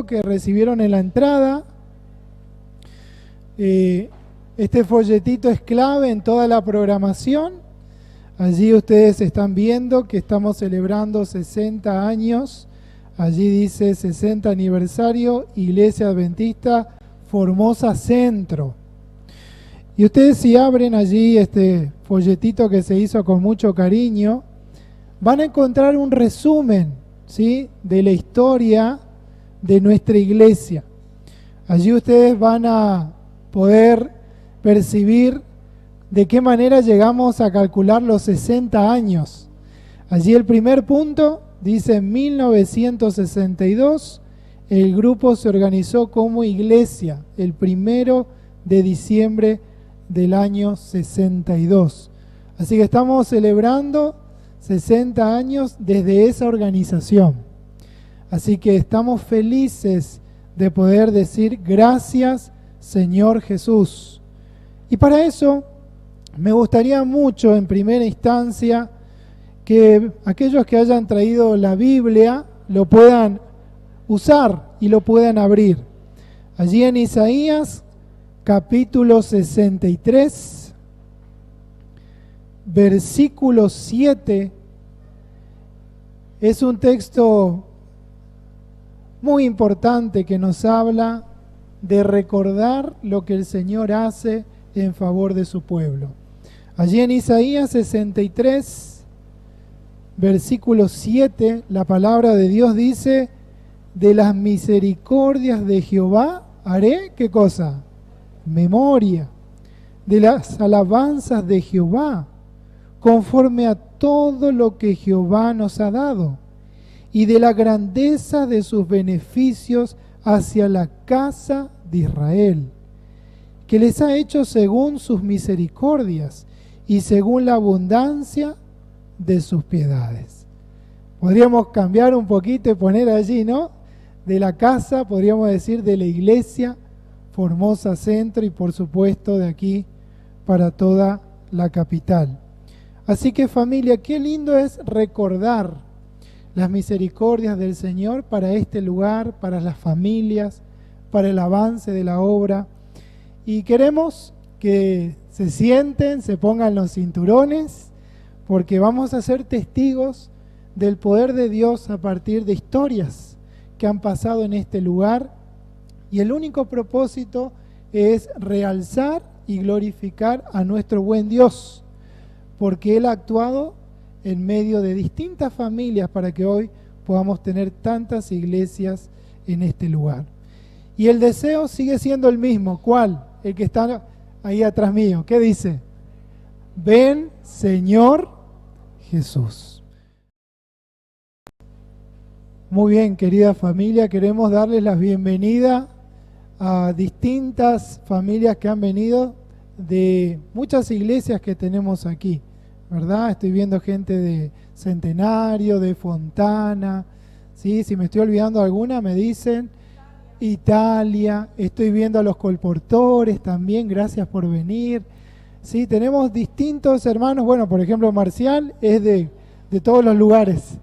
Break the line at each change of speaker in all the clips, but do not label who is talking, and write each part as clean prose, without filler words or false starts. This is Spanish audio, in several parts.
Que recibieron en la entrada. Este folletito es clave en toda la programación. Allí ustedes están viendo que estamos celebrando 60 años. Allí dice 60 aniversario, Iglesia Adventista Formosa Centro. Y ustedes, si abren allí este folletito que se hizo con mucho cariño, van a encontrar un resumen, ¿sí?, de la historia de nuestra iglesia. Allí ustedes van a poder percibir de qué manera llegamos a calcular los 60 años. Allí el primer punto dice: en 1962 el grupo se organizó como iglesia, el 1 de diciembre del año 62. Así que estamos celebrando 60 años desde esa organización. Así que estamos felices de poder decir gracias, Señor Jesús. Y para eso me gustaría mucho, en primera instancia, que aquellos que hayan traído la Biblia lo puedan usar y lo puedan abrir. Allí en Isaías, capítulo 63, versículo 7, es un texto muy importante que nos habla de recordar lo que el Señor hace en favor de su pueblo. Allí en Isaías 63, versículo 7, la palabra de Dios dice: de las misericordias de Jehová haré, ¿qué cosa? Memoria. De las alabanzas de Jehová, conforme a todo lo que Jehová nos ha dado, y de la grandeza de sus beneficios hacia la casa de Israel, que les ha hecho según sus misericordias y según la abundancia de sus piedades. Podríamos cambiar un poquito y poner allí, ¿no? De la casa, podríamos decir de la iglesia Formosa Centro, y por supuesto de aquí para toda la capital. Así que, familia, qué lindo es recordar las misericordias del Señor para este lugar, para las familias, para el avance de la obra. Y queremos que se sienten, se pongan los cinturones, porque vamos a ser testigos del poder de Dios a partir de historias que han pasado en este lugar. Y el único propósito es realzar y glorificar a nuestro buen Dios, porque Él ha actuado en medio de distintas familias para que hoy podamos tener tantas iglesias en este lugar. Y el deseo sigue siendo el mismo. ¿Cuál? El que está ahí atrás mío. ¿Qué dice? Ven, Señor Jesús. Muy bien, querida familia, queremos darles la bienvenida a distintas familias que han venido de muchas iglesias que tenemos aquí, ¿verdad? Estoy viendo gente de Centenario, de Fontana, ¿sí? Si me estoy olvidando alguna, me dicen. Italia, estoy viendo a los colportores también, gracias por venir. Sí, tenemos distintos hermanos, bueno, por ejemplo, Marcial es de todos los lugares.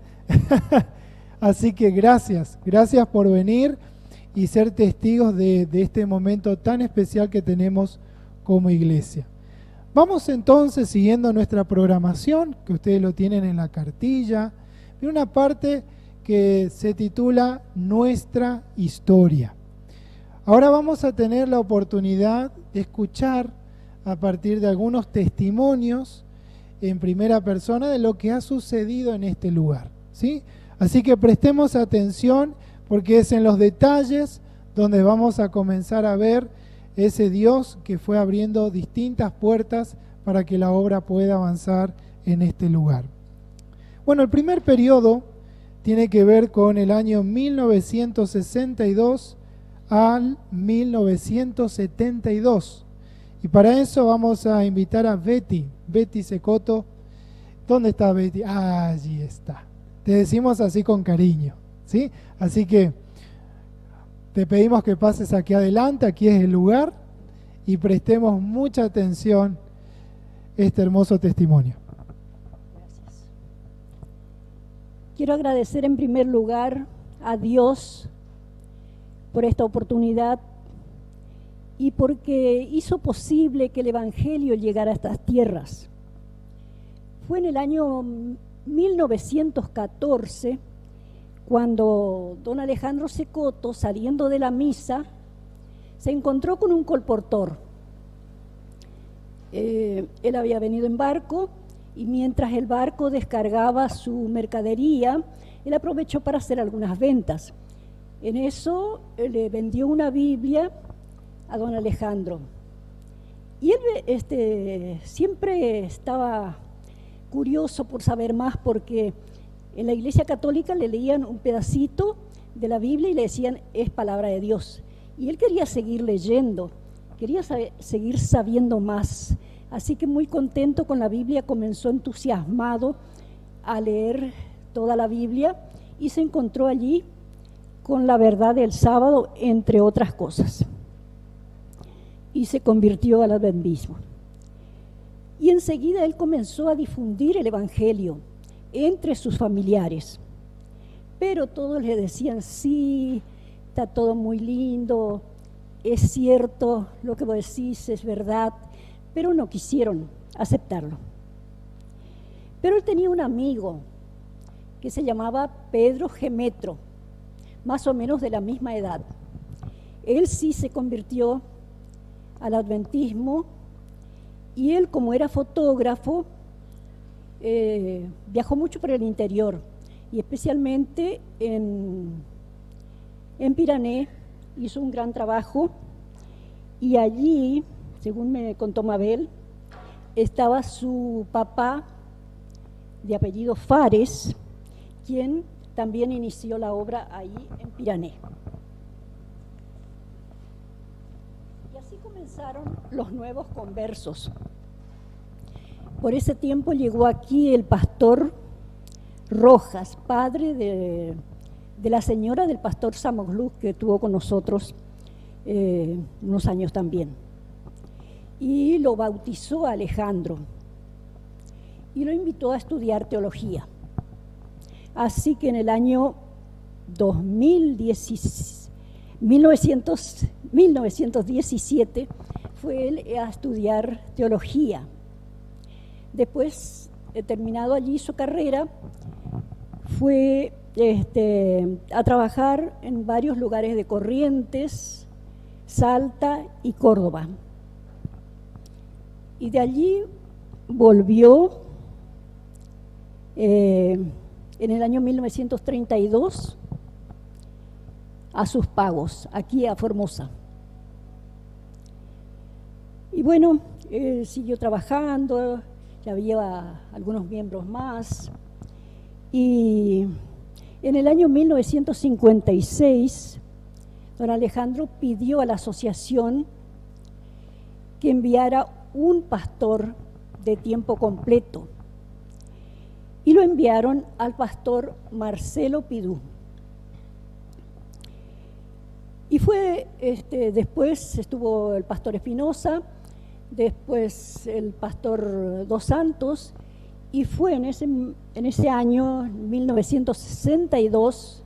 Así que gracias por venir y ser testigos de este momento tan especial que tenemos como iglesia. Vamos entonces siguiendo nuestra programación, que ustedes lo tienen en la cartilla, en una parte que se titula Nuestra Historia. Ahora vamos a tener la oportunidad de escuchar a partir de algunos testimonios en primera persona de lo que ha sucedido en este lugar, ¿sí? Así que prestemos atención porque es en los detalles donde vamos a comenzar a ver ese Dios que fue abriendo distintas puertas para que la obra pueda avanzar en este lugar. Bueno, el primer periodo tiene que ver con el año 1962 al 1972. Y para eso vamos a invitar a Betty Secoto. ¿Dónde está Betty? Ah, allí está. Te decimos así con cariño, ¿sí? Así que te pedimos que pases aquí adelante, aquí es el lugar, y prestemos mucha atención a este hermoso testimonio.
Gracias. Quiero agradecer en primer lugar a Dios por esta oportunidad y porque hizo posible que el Evangelio llegara a estas tierras. Fue en el año 1914 cuando don Alejandro Secoto, saliendo de la misa, se encontró con un colportor. Él había venido en barco y mientras el barco descargaba su mercadería, él aprovechó para hacer algunas ventas. En eso le vendió una Biblia a don Alejandro. Y él siempre estaba curioso por saber más porque en la Iglesia Católica le leían un pedacito de la Biblia y le decían, es palabra de Dios. Y él quería seguir leyendo, quería seguir sabiendo más. Así que muy contento con la Biblia, comenzó entusiasmado a leer toda la Biblia y se encontró allí con la verdad del sábado, entre otras cosas. Y se convirtió al adventismo. Y enseguida él comenzó a difundir el Evangelio entre sus familiares. Pero todos le decían, sí, está todo muy lindo, es cierto, lo que vos decís es verdad, pero no quisieron aceptarlo. Pero él tenía un amigo que se llamaba Pedro Gemetro, más o menos de la misma edad. Él sí se convirtió al adventismo y él, como era fotógrafo, viajó mucho por el interior y especialmente en Pirané hizo un gran trabajo y allí, según me contó Mabel, estaba su papá de apellido Fares, quien también inició la obra ahí en Pirané. Y así comenzaron los nuevos conversos. Por ese tiempo llegó aquí el pastor Rojas, padre de la señora del pastor Samoglu, que estuvo con nosotros unos años también. Y lo bautizó a Alejandro y lo invitó a estudiar teología. Así que en el año 1917 fue él a estudiar teología. Después, terminado allí su carrera, fue a trabajar en varios lugares de Corrientes, Salta y Córdoba. Y de allí volvió en el año 1932 a sus pagos, aquí a Formosa. Y bueno, siguió trabajando, ya había algunos miembros más. Y en el año 1956, don Alejandro pidió a la asociación que enviara un pastor de tiempo completo. Y lo enviaron al pastor Marcelo Pidú. Y fue, después estuvo el pastor Espinosa, después el pastor Dos Santos, y fue en ese año, 1962,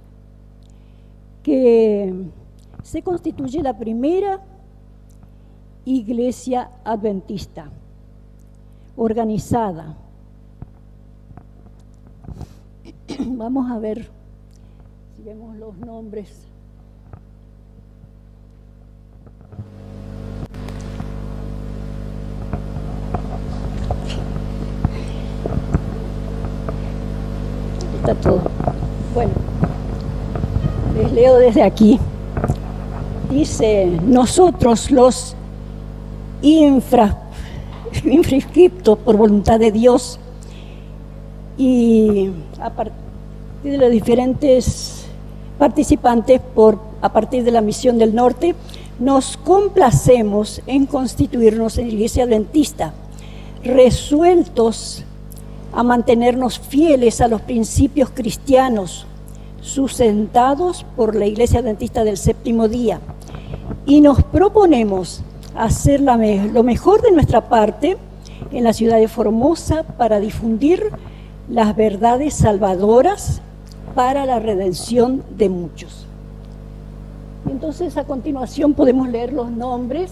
que se constituye la primera iglesia adventista organizada. Vamos a ver si vemos los nombres. leo desde aquí. Dice, nosotros los inscriptos por voluntad de Dios y a partir de los diferentes participantes a partir de la Misión del Norte, nos complacemos en constituirnos en Iglesia Adventista, resueltos a mantenernos fieles a los principios cristianos, sustentados por la Iglesia Adventista del Séptimo Día, y nos proponemos hacer lo mejor de nuestra parte en la ciudad de Formosa para difundir las verdades salvadoras para la redención de muchos. Y entonces, a continuación podemos leer los nombres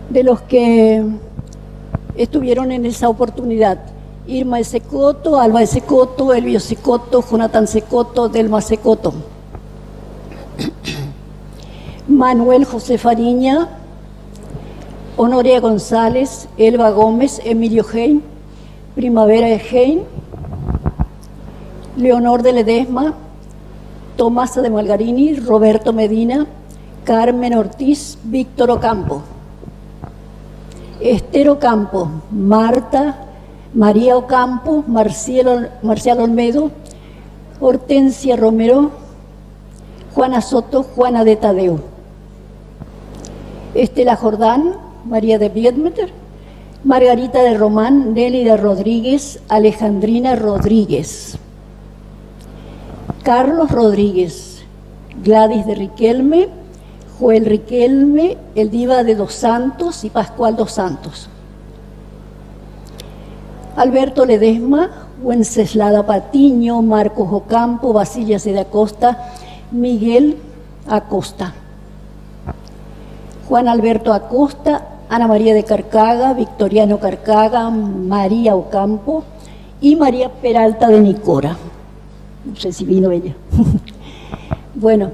de los que estuvieron en esa oportunidad: Irma Secoto, Alba Secoto, Elvio Secoto, Jonathan Secoto, Delma Secoto, Manuel José Fariña, Honoria González, Elba Gómez, Emilio Hein, Primavera de Hein, Leonor de Ledesma, Tomasa de Malgarini, Roberto Medina, Carmen Ortiz, Víctor Ocampo, Esther Ocampo, Marta, María Ocampo, Marcial Olmedo, Hortensia Romero, Juana Soto, Juana de Tadeo, Estela Jordán, María de Biedmeter, Margarita de Román, Nelly de Rodríguez, Alejandrina Rodríguez, Carlos Rodríguez, Gladys de Riquelme, Joel Riquelme, Eldiva de Dos Santos y Pascual Dos Santos, Alberto Ledesma, Wenceslada Patiño, Marcos Ocampo, Basillas de Acosta, Miguel Acosta, Juan Alberto Acosta, Ana María de Carcaga, Victoriano Carcaga, María Ocampo y María Peralta de Nicora. No sé si vino ella. Bueno,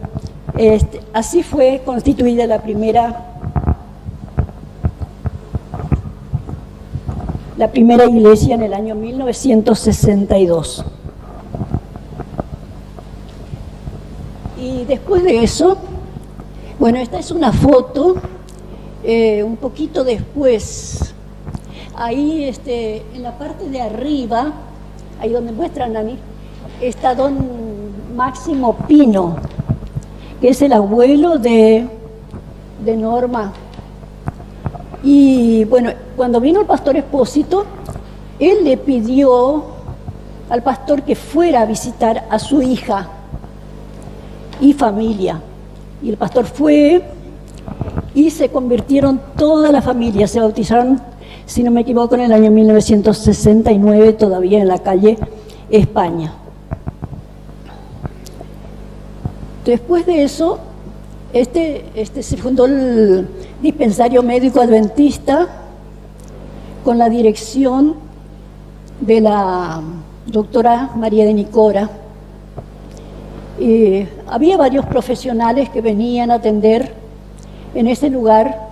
así fue constituida la primera iglesia en el año 1962. Y después de eso, bueno, esta es una foto un poquito después. Ahí en la parte de arriba, ahí donde muestra Nani, está don Máximo Pino, que es el abuelo de Norma. Y bueno, cuando vino el pastor Espósito, él le pidió al pastor que fuera a visitar a su hija y familia. Y el pastor fue y se convirtieron toda la familia, se bautizaron, si no me equivoco, en el año 1969, todavía en la calle España. Después de eso, se fundó el dispensario médico adventista con la dirección de la doctora María de Nicora. Había varios profesionales que venían a atender en ese lugar,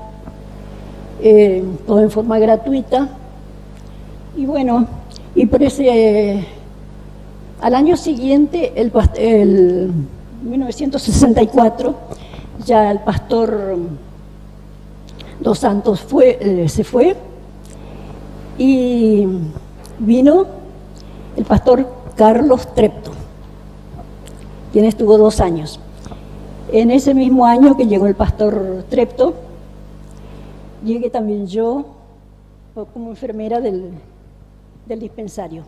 todo en forma gratuita. Y bueno, y por al año siguiente, el 1964, ya el pastor Dos Santos se fue y vino el pastor Carlos Trepto, quien estuvo 2 años. En ese mismo año que llegó el pastor Trepto, llegué también yo como enfermera del dispensario,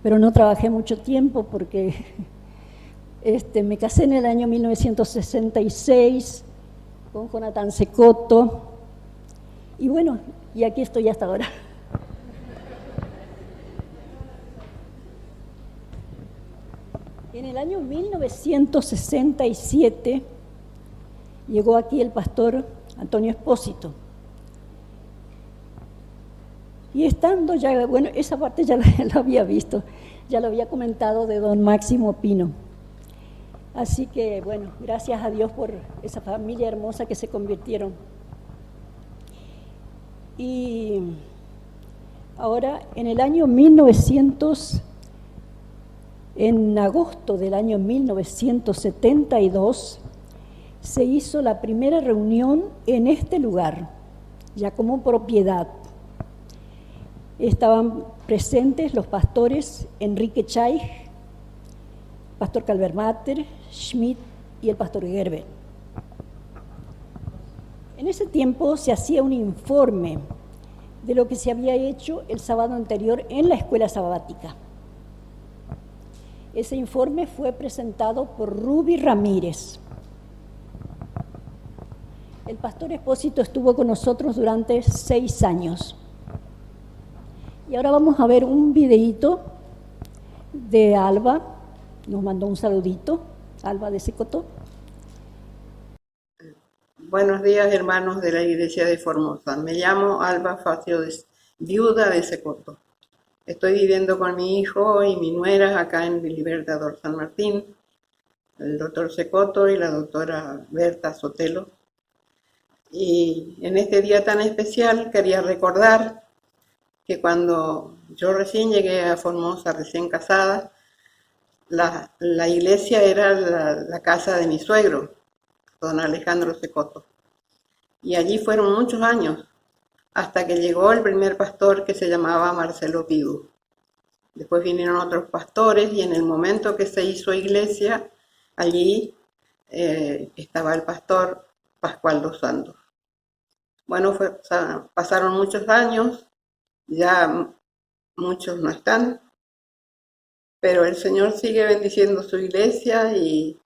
pero no trabajé mucho tiempo porque me casé en el año 1966 con Jonathan Secoto y bueno, y aquí estoy hasta ahora. En el año 1967 llegó aquí el pastor Antonio Espósito. Y estando ya, bueno, esa parte ya la había visto, ya lo había comentado de don Máximo Pino. Así que, bueno, gracias a Dios por esa familia hermosa que se convirtieron. Y ahora, en el año 1900, En agosto del año 1972 se hizo la primera reunión en este lugar, ya como propiedad. Estaban presentes los pastores Enrique Chay, pastor Calvermater, Schmidt y el pastor Gerber. En ese tiempo se hacía un informe de lo que se había hecho el sábado anterior en la escuela sabática. Ese informe fue presentado por Ruby Ramírez. El pastor Espósito estuvo con nosotros durante 6 años. Y ahora vamos a ver un videíto de Alba. Nos mandó un saludito, Alba de Secotó.
Buenos días, hermanos de la Iglesia de Formosa. Me llamo Alba Facio, viuda de Secotó. Estoy viviendo con mi hijo y mi nuera acá en Libertador San Martín, el doctor Secotó y la doctora Berta Sotelo. Y en este día tan especial quería recordar que cuando yo recién llegué a Formosa, recién casada, la iglesia era la casa de mi suegro, don Alejandro Secotó. Y allí fueron muchos años, hasta que llegó el primer pastor que se llamaba Marcelo Pidú. Después vinieron otros pastores y en el momento que se hizo iglesia, allí estaba el pastor Pascual dos Santos. Bueno, pasaron muchos años, ya muchos no están, pero el Señor sigue bendiciendo su iglesia y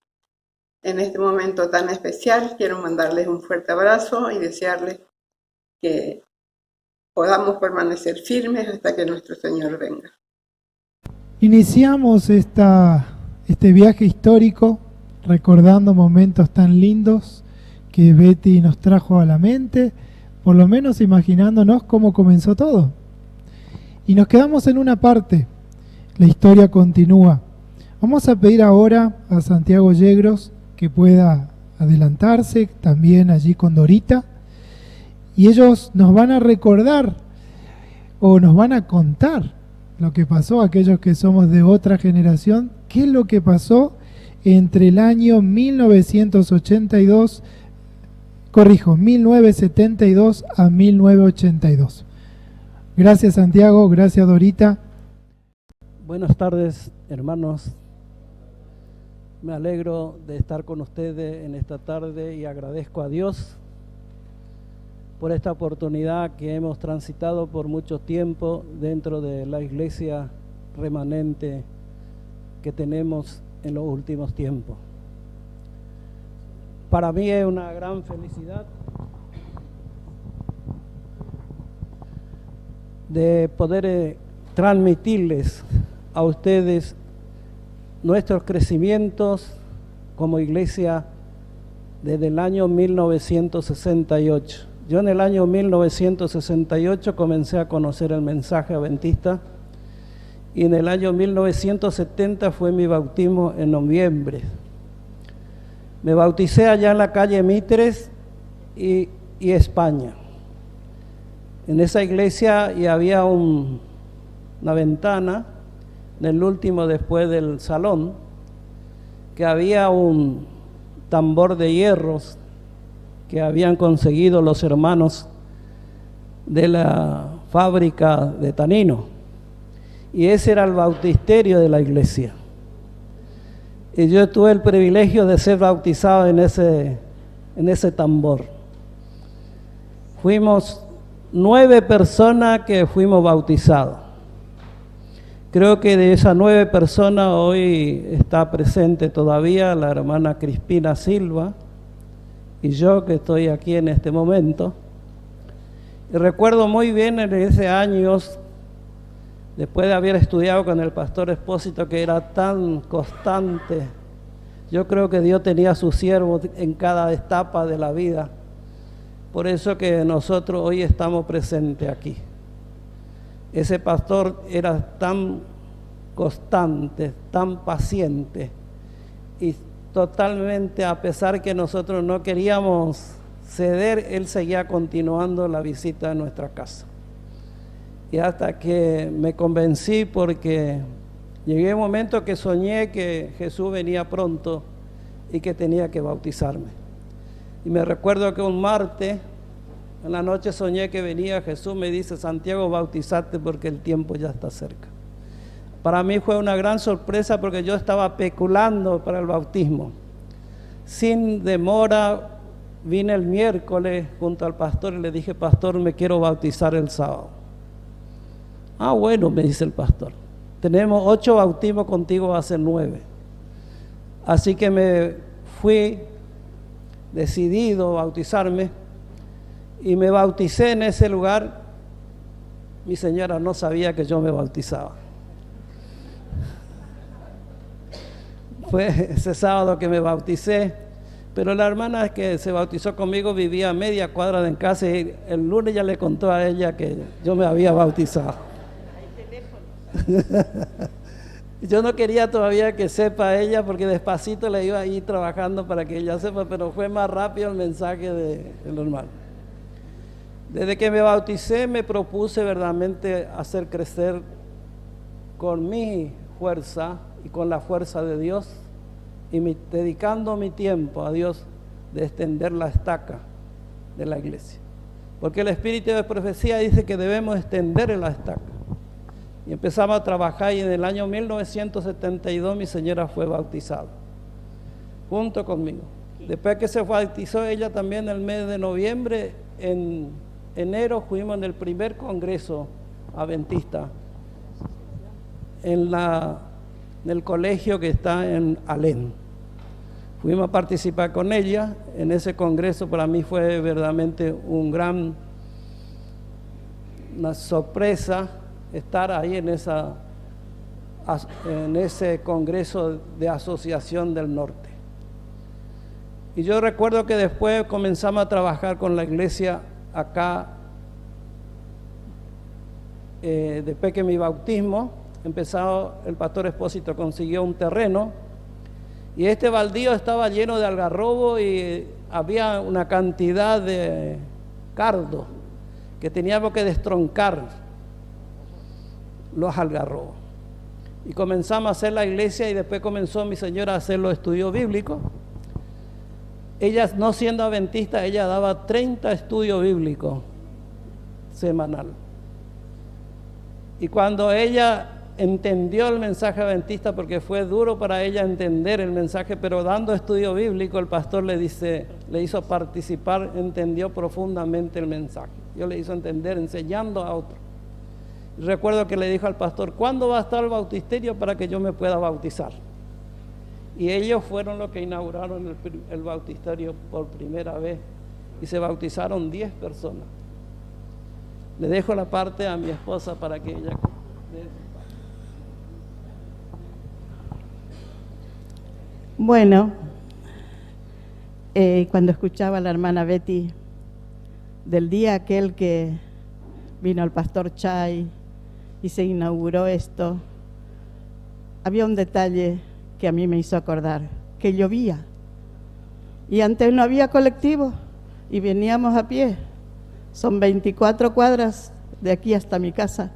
en este momento tan especial quiero mandarles un fuerte abrazo y desearles que podamos permanecer firmes hasta que nuestro Señor venga.
Iniciamos este viaje histórico recordando momentos tan lindos que Betty nos trajo a la mente, por lo menos imaginándonos cómo comenzó todo. Y nos quedamos en una parte, la historia continúa. Vamos a pedir ahora a Santiago Yegros que pueda adelantarse, también allí con Dorita, y ellos nos van a recordar o nos van a contar lo que pasó, aquellos que somos de otra generación, qué es lo que pasó entre el año 1982, 1972 a 1982. Gracias Santiago, gracias Dorita.
Buenas tardes, hermanos. Me alegro de estar con ustedes en esta tarde y agradezco a Dios por esta oportunidad que hemos transitado por mucho tiempo dentro de la iglesia remanente que tenemos en los últimos tiempos. Para mí es una gran felicidad de poder transmitirles a ustedes nuestros crecimientos como iglesia desde el año 1968. Yo en el año 1968 comencé a conocer el mensaje adventista y en el año 1970 fue mi bautismo en noviembre. Me bauticé allá en la calle Mitres y España. En esa iglesia y había una ventana en el último después del salón, que había un tambor de hierros que habían conseguido los hermanos de la fábrica de Tanino, y ese era el bautisterio de la iglesia. Y yo tuve el privilegio de ser bautizado en ese tambor. Fuimos 9 personas que fuimos bautizados. Creo que de esas 9 personas hoy está presente todavía la hermana Crispina Silva y yo que estoy aquí en este momento. Y recuerdo muy bien en ese año, después de haber estudiado con el pastor Espósito, que era tan constante. Yo creo que Dios tenía a sus siervos en cada etapa de la vida. Por eso que nosotros hoy estamos presentes aquí. Ese pastor era tan constante, tan paciente y totalmente, a pesar que nosotros no queríamos ceder, él seguía continuando la visita a nuestra casa. Y hasta que me convencí, porque Llegué a un momento que soñé que Jesús venía pronto y que tenía que bautizarme. Y me recuerdo que un martes en la noche soñé que venía Jesús, me dice: Santiago, bautizate porque el tiempo ya está cerca. Para mí fue una gran sorpresa porque yo estaba especulando para el bautismo. Sin demora vine el miércoles junto al pastor y le dije: pastor, me quiero bautizar el sábado. Ah, bueno, me dice el pastor, tenemos 8 bautismos, contigo va a ser 9. Así que me fui decidido a bautizarme y me bauticé en ese lugar. Mi señora no sabía que yo me bautizaba. Fue ese sábado que me bauticé, pero la hermana que se bautizó conmigo vivía a media cuadra de en casa y el lunes ya le contó a ella que yo me había bautizado. Yo no quería todavía que sepa ella porque despacito le iba a ir trabajando para que ella sepa, pero fue más rápido el mensaje del hermano. Desde que me bauticé me propuse verdaderamente hacer crecer con mi fuerza y con la fuerza de Dios y dedicando mi tiempo a Dios de extender la estaca de la iglesia. Porque el Espíritu de Profecía dice que debemos extender la estaca. Y empezamos a trabajar y en el año 1972 mi señora fue bautizada, junto conmigo. Después que se bautizó ella también el mes de noviembre, en enero fuimos en el primer congreso adventista en el colegio que está en Alén. Fuimos a participar con ella en ese congreso. Para mí fue verdaderamente una sorpresa estar ahí en ese congreso de Asociación del Norte. Y yo recuerdo que después comenzamos a trabajar con la iglesia acá. Después que mi bautismo empezado, el pastor Expósito consiguió un terreno y este baldío estaba lleno de algarrobo y había una cantidad de cardo que teníamos que destroncar los algarrobos. Y comenzamos a hacer la iglesia y después comenzó mi señora a hacer los estudios bíblicos. Ella, no siendo adventista, ella daba 30 estudios bíblicos semanal. Y cuando ella entendió el mensaje adventista, porque fue duro para ella entender el mensaje, pero dando estudio bíblico, el pastor le hizo participar, entendió profundamente el mensaje. Yo le hizo entender enseñando a otros. Recuerdo que le dijo al pastor: ¿cuándo va a estar el bautisterio para que yo me pueda bautizar? Y ellos fueron los que inauguraron el bautisterio por primera vez y se bautizaron 10 personas. Le dejo la parte a mi esposa para que ella...
Bueno, cuando escuchaba a la hermana Betty del día aquel que vino el pastor Chay y se inauguró esto, había un detalle que a mí me hizo acordar, que llovía y antes no había colectivo y veníamos a pie. Son 24 cuadras de aquí hasta mi casa,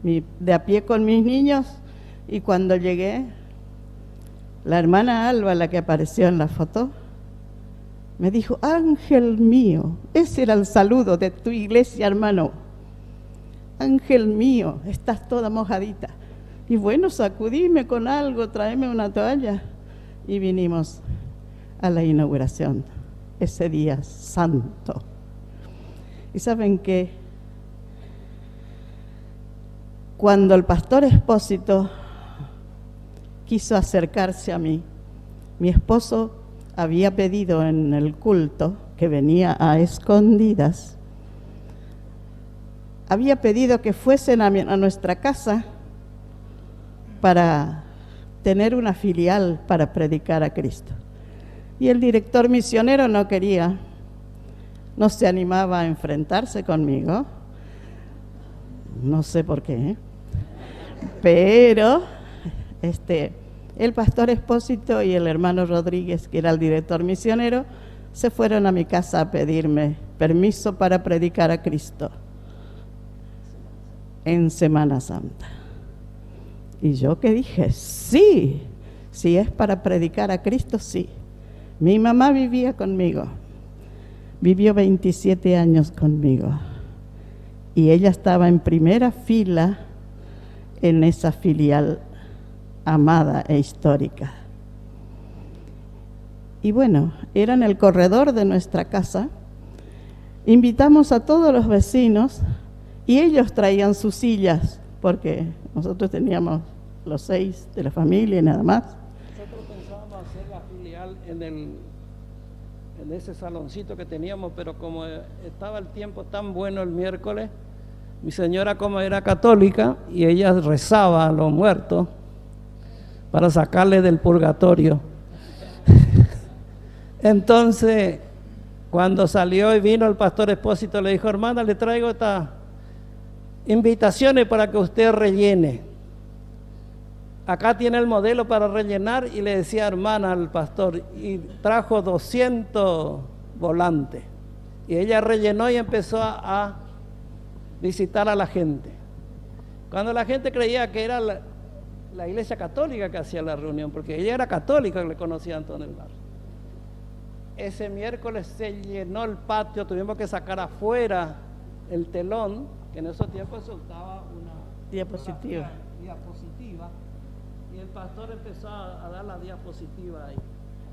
de a pie con mis niños. Y cuando llegué, la hermana Alba, la que apareció en la foto, me dijo: ángel mío, ese era el saludo de tu iglesia, hermano. Ángel mío, estás toda mojadita. Y bueno, sacudíme con algo, tráeme una toalla. Y vinimos a la inauguración, ese día santo. Y saben que cuando el pastor Expósito quiso acercarse a mí, mi esposo había pedido en el culto, que venía a escondidas, había pedido que fuesen a nuestra casa para tener una filial para predicar a Cristo. Y el director misionero no quería, no se animaba a enfrentarse conmigo, no sé por qué, pero el pastor Expósito y el hermano Rodríguez, que era el director misionero, se fueron a mi casa a pedirme permiso para predicar a Cristo en Semana Santa. Y yo que dije, sí, si es para predicar a Cristo, sí. Mi mamá vivía conmigo, vivió 27 años conmigo. Y ella estaba en primera fila en esa filial amada e histórica. Y bueno, era en el corredor de nuestra casa. Invitamos a todos los vecinos y ellos traían sus sillas, porque nosotros teníamos los 6 de la familia y nada más.
Nosotros pensábamos hacer la filial en ese saloncito que teníamos, pero como estaba el tiempo tan bueno el miércoles, mi señora, como era católica, y ella rezaba a los muertos para sacarle del purgatorio. Entonces, cuando salió y vino el pastor Expósito, le dijo: hermana, le traigo estas invitaciones para que usted rellene. Acá tiene el modelo para rellenar. Y le decía hermana al pastor, y trajo 200 volantes. Y ella rellenó y empezó a visitar a la gente. Cuando la gente creía que era la iglesia católica que hacía la reunión, porque ella era católica, que le conocían todo en el barrio. Ese miércoles se llenó el patio, tuvimos que sacar afuera el telón, que en esos tiempos se usaba una diapositiva, y el pastor empezó a dar la diapositiva ahí,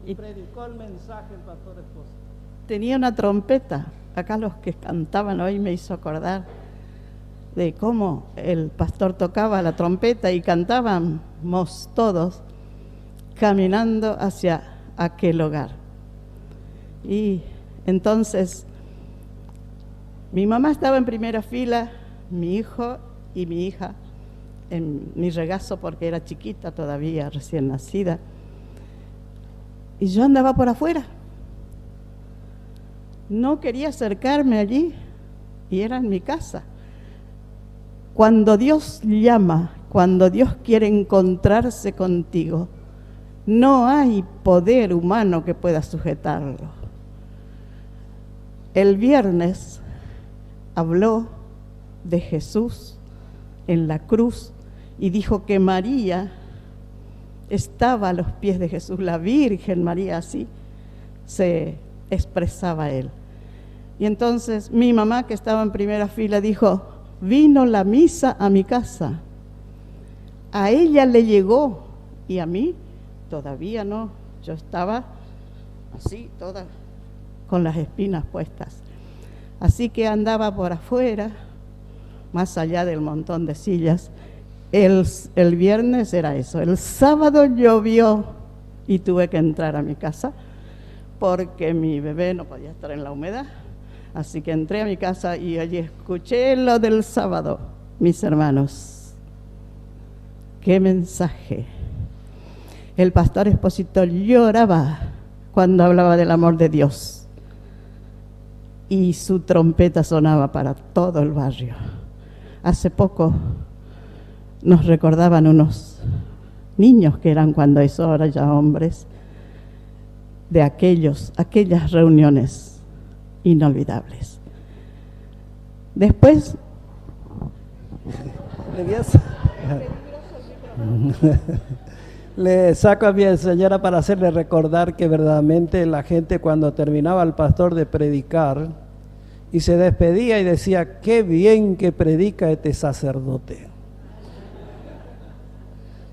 y predicó el mensaje el pastor Expósito.
Tenía una trompeta. Acá los que cantaban hoy me hizo acordar de cómo el pastor tocaba la trompeta y cantábamos todos caminando hacia aquel hogar. Y entonces mi mamá estaba en primera fila, mi hijo y mi hija en mi regazo, porque era chiquita todavía, recién nacida, y yo andaba por afuera. No quería acercarme allí, y era en mi casa. Cuando Dios llama, cuando Dios quiere encontrarse contigo, no hay poder humano que pueda sujetarlo. El viernes habló de Jesús en la cruz y dijo que María estaba a los pies de Jesús, la Virgen María, así se expresaba él. Y entonces mi mamá, que estaba en primera fila, dijo: vino la misa a mi casa. A ella le llegó y a mí todavía no. Yo estaba así, toda con las espinas puestas. Así que andaba por afuera, más allá del montón de sillas. El viernes era eso. El sábado llovió y tuve que entrar a mi casa porque mi bebé no podía estar en la humedad. Así que entré a mi casa y allí escuché lo del sábado. Mis hermanos, qué mensaje. El pastor Expósito lloraba cuando hablaba del amor de Dios. Y su trompeta sonaba para todo el barrio. Hace poco nos recordaban unos niños que eran cuando eso, ahora ya hombres, de aquellas reuniones inolvidables. Después
le saco a mi señora para hacerle recordar que verdaderamente la gente, cuando terminaba el pastor de predicar y se despedía y decía: qué bien que predica este sacerdote.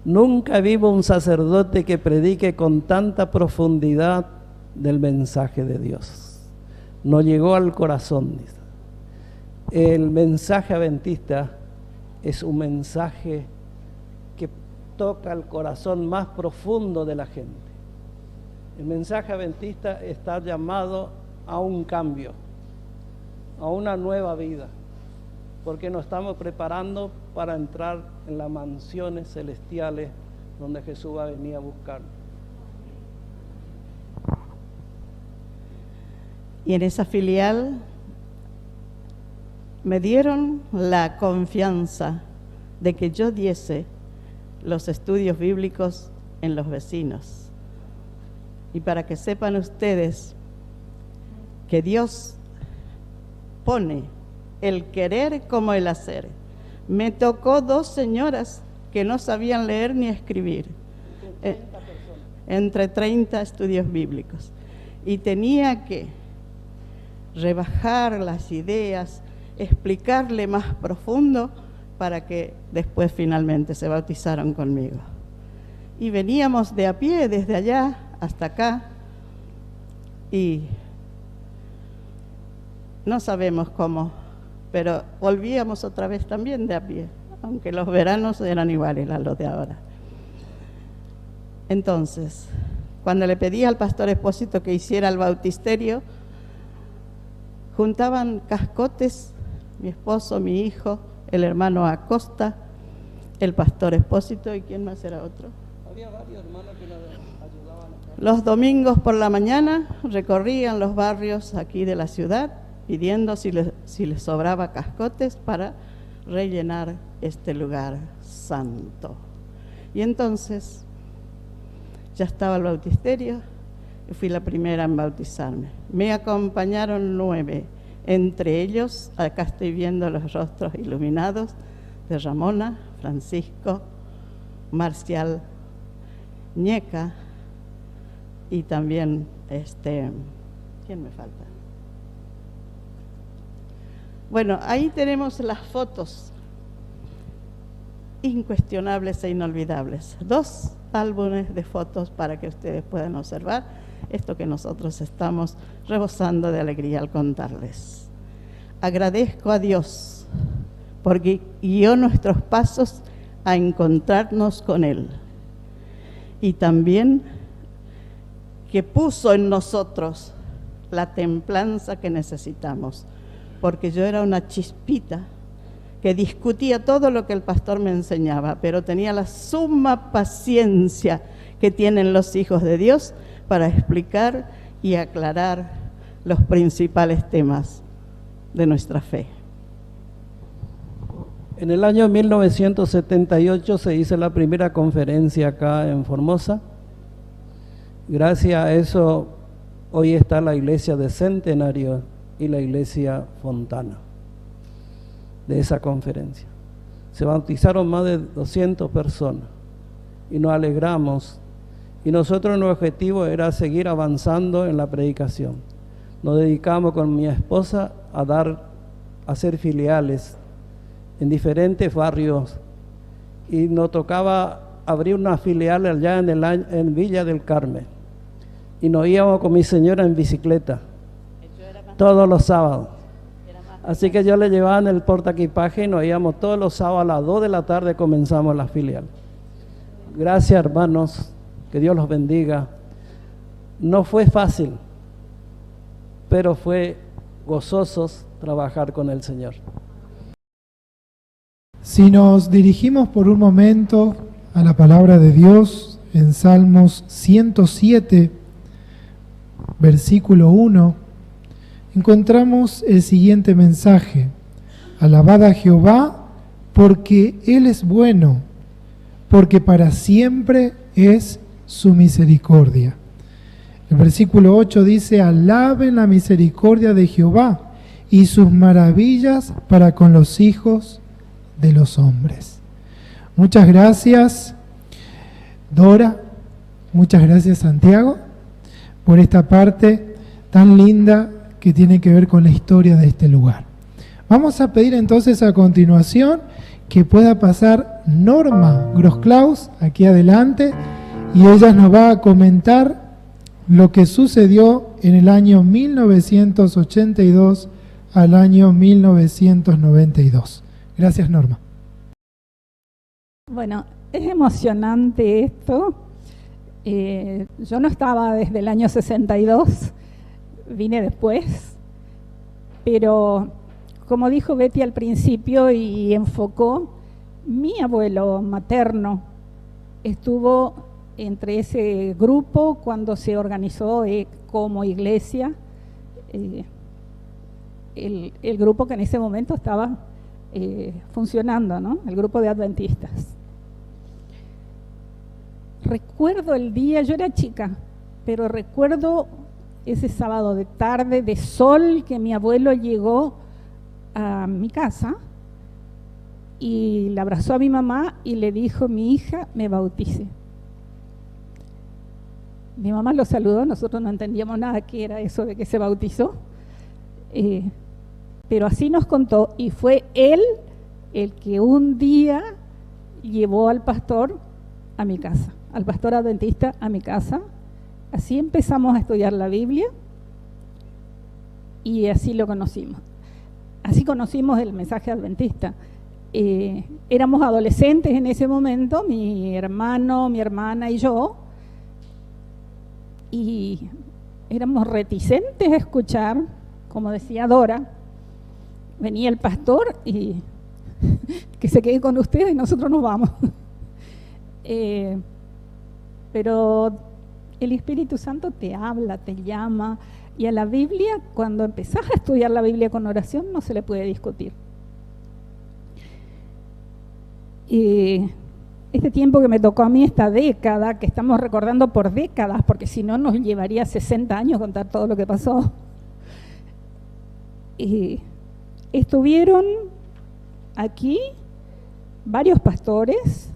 Nunca vi un sacerdote que predique con tanta profundidad del mensaje de Dios. Nos llegó al corazón. El mensaje adventista es un mensaje que toca el corazón más profundo de la gente. El mensaje adventista está llamado a un cambio, a una nueva vida, porque nos estamos preparando para entrar en las mansiones celestiales donde Jesús va a venir a buscar.
Y en esa filial me dieron la confianza de que yo diese los estudios bíblicos en los vecinos. Y para que sepan ustedes que Dios pone el querer como el hacer. Me tocó 2 señoras que no sabían leer ni escribir. Entre 30 estudios bíblicos. Y tenía que rebajar las ideas, explicarle más profundo para que después finalmente se bautizaron conmigo. Y veníamos de a pie desde allá hasta acá y no sabemos cómo, pero volvíamos otra vez también de a pie, aunque los veranos eran iguales a los de ahora. Entonces, cuando le pedí al pastor Espósito que hiciera el bautisterio, juntaban cascotes, mi esposo, mi hijo, el hermano Acosta, el pastor Espósito, ¿y quién más era otro?
Había varios hermanos que nos ayudaban acá.
Los domingos por la mañana recorrían los barrios aquí de la ciudad pidiendo si les sobraba cascotes para rellenar este lugar santo. Y entonces ya estaba el bautisterio y fui la primera en bautizarme. Me acompañaron 9, entre ellos, acá estoy viendo los rostros iluminados de Ramona, Francisco, Marcial, Ñeca y también, ¿quién me falta? Bueno, ahí tenemos las fotos incuestionables e inolvidables. 2 álbumes de fotos para que ustedes puedan observar esto que nosotros estamos rebosando de alegría al contarles. Agradezco a Dios porque guió nuestros pasos a encontrarnos con Él y también que puso en nosotros la templanza que necesitamos, porque yo era una chispita que discutía todo lo que el pastor me enseñaba, pero tenía la suma paciencia que tienen los hijos de Dios para explicar y aclarar los principales temas de nuestra fe.
En el año 1978 se hizo la primera conferencia acá en Formosa. Gracias a eso, hoy está la iglesia de Centenario y la iglesia Fontana de esa conferencia. Se bautizaron más de 200 personas y nos alegramos. Y nosotros, nuestro objetivo era seguir avanzando en la predicación. Nos dedicamos con mi esposa a hacer filiales en diferentes barrios y nos tocaba abrir una filial allá en Villa del Carmen. Y nos íbamos con mi señora en bicicleta todos los sábados. Así que yo le llevaba en el portaequipaje y nos íbamos todos los sábados a las 2 de la tarde, comenzamos la filial. Gracias, hermanos, que Dios los bendiga. No fue fácil, pero fue gozosos trabajar con el Señor.
Si nos dirigimos por un momento a la palabra de Dios en Salmos 107, versículo 1, encontramos el siguiente mensaje: alabad a Jehová porque Él es bueno, porque para siempre es su misericordia. El versículo 8 dice: alaben la misericordia de Jehová y sus maravillas para con los hijos de los hombres. Muchas gracias, Dora, muchas gracias, Santiago, por esta parte tan linda que tiene que ver con la historia de este lugar. Vamos a pedir entonces a continuación que pueda pasar Norma Grosklaus aquí adelante y ella nos va a comentar lo que sucedió en el año 1982 al año 1992. Gracias, Norma.
Bueno, es emocionante esto. Yo no estaba desde el año 62, vine después, pero como dijo Betty al principio y enfocó, mi abuelo materno estuvo entre ese grupo cuando se organizó como iglesia, el grupo que en ese momento estaba funcionando, ¿no? El grupo de adventistas. Recuerdo el día, yo era chica, pero recuerdo ese sábado de tarde de sol que mi abuelo llegó a mi casa y la abrazó a mi mamá y le dijo: mi hija, me bautice. Mi mamá lo saludó, nosotros no entendíamos nada qué era eso de que se bautizó, pero así nos contó, y fue él el que un día llevó al pastor a mi casa, al pastor adventista a mi casa. Así empezamos a estudiar la Biblia y así lo conocimos. Así conocimos el mensaje adventista. Éramos adolescentes en ese momento, mi hermano, mi hermana y yo, y éramos reticentes a escuchar, como decía Dora, venía el pastor y que se quede con ustedes y nosotros nos vamos. Pero el Espíritu Santo te habla, te llama, y a la Biblia, cuando empezás a estudiar la Biblia con oración, no se le puede discutir. Este tiempo que me tocó a mí, esta década, que estamos recordando por décadas, porque si no nos llevaría 60 años contar todo lo que pasó. Estuvieron aquí varios pastores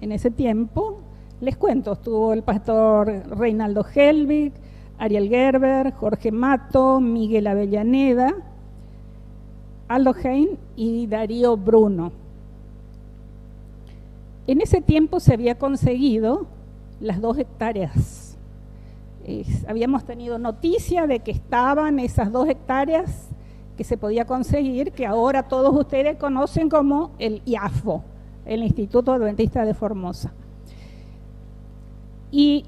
en ese tiempo. Les cuento, estuvo el pastor Reinaldo Helvig, Ariel Gerber, Jorge Mato, Miguel Avellaneda, Aldo Hein y Darío Bruno. En ese tiempo se había conseguido las 2 hectáreas. Habíamos tenido noticia de que estaban esas 2 hectáreas que se podía conseguir, que ahora todos ustedes conocen como el IAFO, el Instituto Adventista de Formosa. Y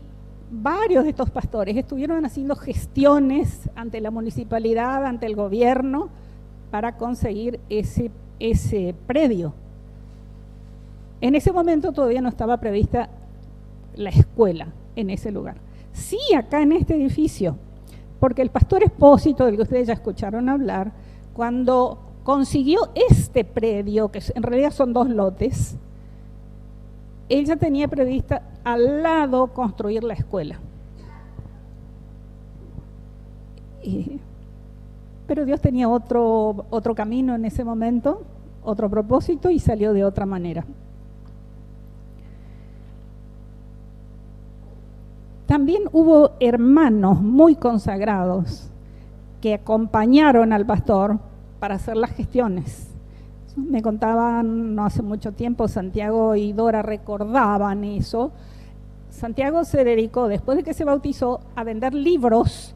varios de estos pastores estuvieron haciendo gestiones ante la municipalidad, ante el gobierno, para conseguir ese predio. En ese momento todavía no estaba prevista la escuela en ese lugar. Sí, acá en este edificio, porque el pastor Espósito, del que ustedes ya escucharon hablar, cuando consiguió este predio, que en realidad son 2 lotes, él ya tenía prevista al lado construir la escuela. Pero Dios tenía otro camino en ese momento, otro propósito, y salió de otra manera. También hubo hermanos muy consagrados que acompañaron al pastor para hacer las gestiones. Me contaban no hace mucho tiempo, Santiago y Dora recordaban eso. Santiago se dedicó, después de que se bautizó, a vender libros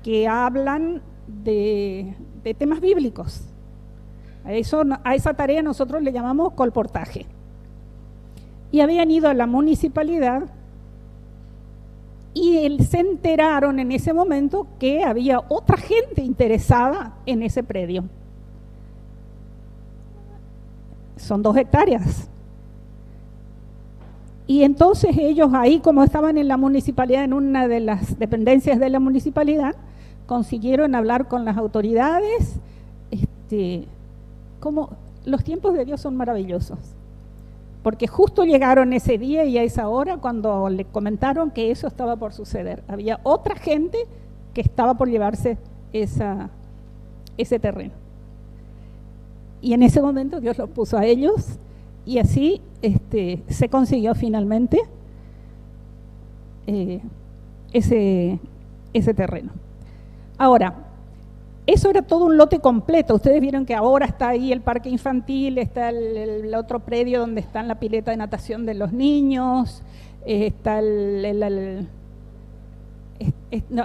que hablan de temas bíblicos. A esa tarea nosotros le llamamos colportaje. Y habían ido a la municipalidad y se enteraron en ese momento que había otra gente interesada en ese predio. Son 2 hectáreas. Y entonces ellos ahí, como estaban en la municipalidad, en una de las dependencias de la municipalidad, consiguieron hablar con las autoridades. Como los tiempos de Dios son maravillosos. Porque justo llegaron ese día y a esa hora cuando le comentaron que eso estaba por suceder. Había otra gente que estaba por llevarse ese terreno. Y en ese momento Dios los puso a ellos y así se consiguió finalmente ese terreno. Ahora, eso era todo un lote completo. Ustedes vieron que ahora está ahí el parque infantil, está el otro predio donde está la pileta de natación de los niños, está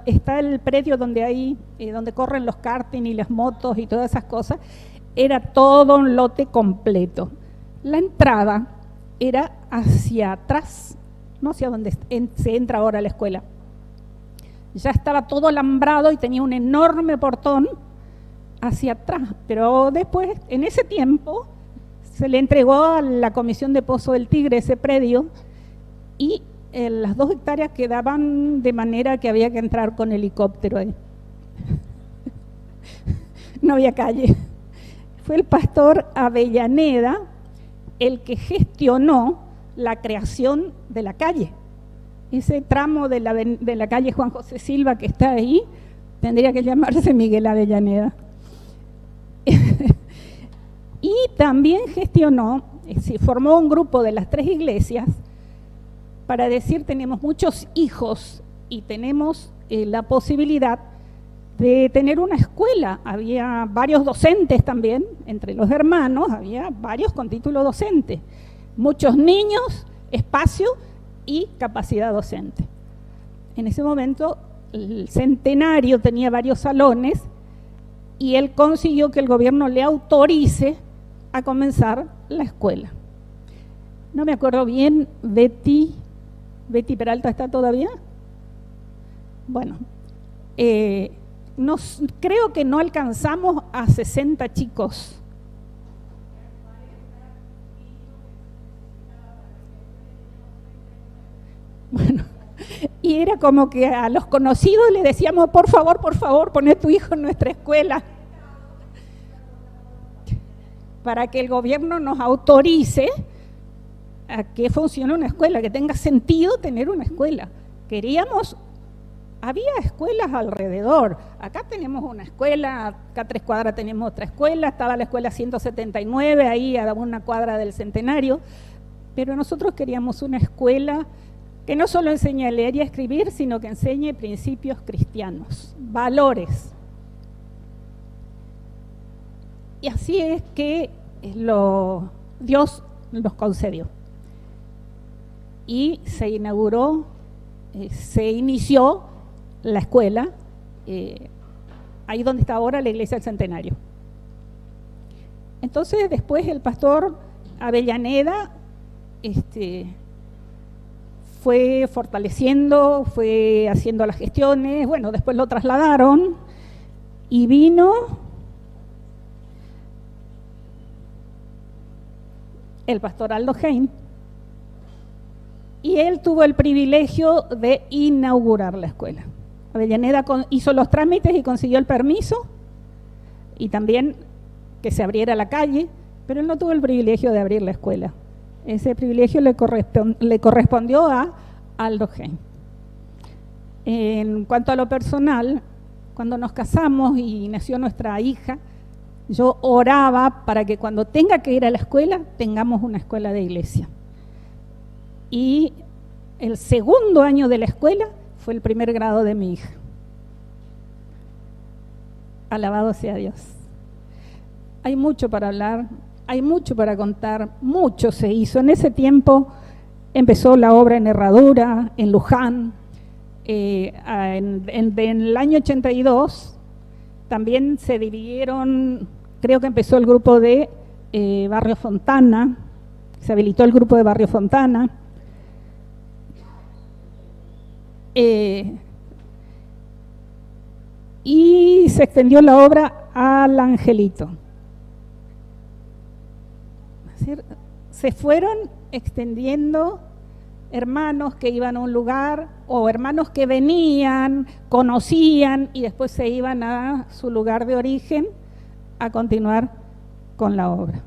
está el predio donde donde corren los karting y las motos y todas esas cosas. Era todo un lote completo. La entrada era hacia atrás, no hacia donde se entra ahora a la escuela. Ya estaba todo alambrado y tenía un enorme portón hacia atrás, pero después, en ese tiempo, se le entregó a la Comisión de Pozo del Tigre ese predio y las 2 hectáreas quedaban de manera que había que entrar con helicóptero ahí. No había calle. Fue el pastor Avellaneda el que gestionó la creación de la calle. Ese tramo de la calle Juan José Silva que está ahí, tendría que llamarse Miguel Avellaneda. Y también gestionó, formó un grupo de las 3 iglesias para decir, tenemos muchos hijos y tenemos la posibilidad de tener una escuela. Había varios docentes también, entre los hermanos, había varios con título docente. Muchos niños, espacio y capacidad docente. En ese momento, el Centenario tenía varios salones y él consiguió que el gobierno le autorice a comenzar la escuela. No me acuerdo bien, Betty Peralta, ¿está todavía? Bueno, creo que no alcanzamos a 60 chicos. Bueno, y era como que a los conocidos les decíamos, por favor, poné tu hijo en nuestra escuela, para que el gobierno nos autorice a que funcione una escuela, que tenga sentido tener una escuela. Había escuelas alrededor. Acá tenemos una escuela, acá a 3 cuadras tenemos otra escuela, estaba la escuela 179, ahí a una cuadra del Centenario, pero nosotros queríamos una escuela que no solo enseñe a leer y a escribir, sino que enseñe principios cristianos, valores. Y así es que Dios nos concedió. Y se inició la escuela, ahí donde está ahora la iglesia del Centenario. Entonces después el pastor Avellaneda fue fortaleciendo, fue haciendo las gestiones, bueno, después lo trasladaron y vino el pastor Aldo Heim, y él tuvo el privilegio de inaugurar la escuela. Avellaneda hizo los trámites y consiguió el permiso, y también que se abriera la calle, pero él no tuvo el privilegio de abrir la escuela. Ese privilegio le correspondió a Aldo Heim. En cuanto a lo personal, cuando nos casamos y nació nuestra hija, yo oraba para que cuando tenga que ir a la escuela, tengamos una escuela de iglesia. Y el segundo año de la escuela fue el primer grado de mi hija. Alabado sea Dios. Hay mucho para hablar, hay mucho para contar, mucho se hizo. En ese tiempo empezó la obra en Herradura, en Luján. En el año 82 también se dividieron, creo que empezó el grupo de Barrio Fontana, se habilitó el grupo de Barrio Fontana. Y se extendió la obra al Angelito. Se fueron extendiendo hermanos que iban a un lugar o hermanos que venían, conocían y después se iban a su lugar de origen a continuar con la obra.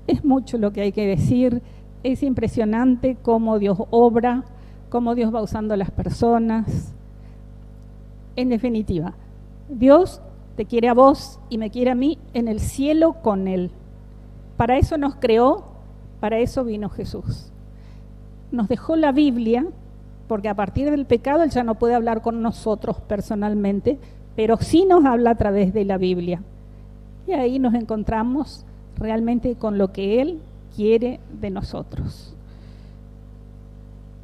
Es mucho lo que hay que decir, es impresionante cómo Dios obra, cómo Dios va usando a las personas. En definitiva, Dios te quiere a vos y me quiere a mí en el cielo con Él. Para eso nos creó, para eso vino Jesús. Nos dejó la Biblia, porque a partir del pecado Él ya no puede hablar con nosotros personalmente, pero sí nos habla a través de la Biblia. Y ahí nos encontramos realmente con lo que Él quiere de nosotros.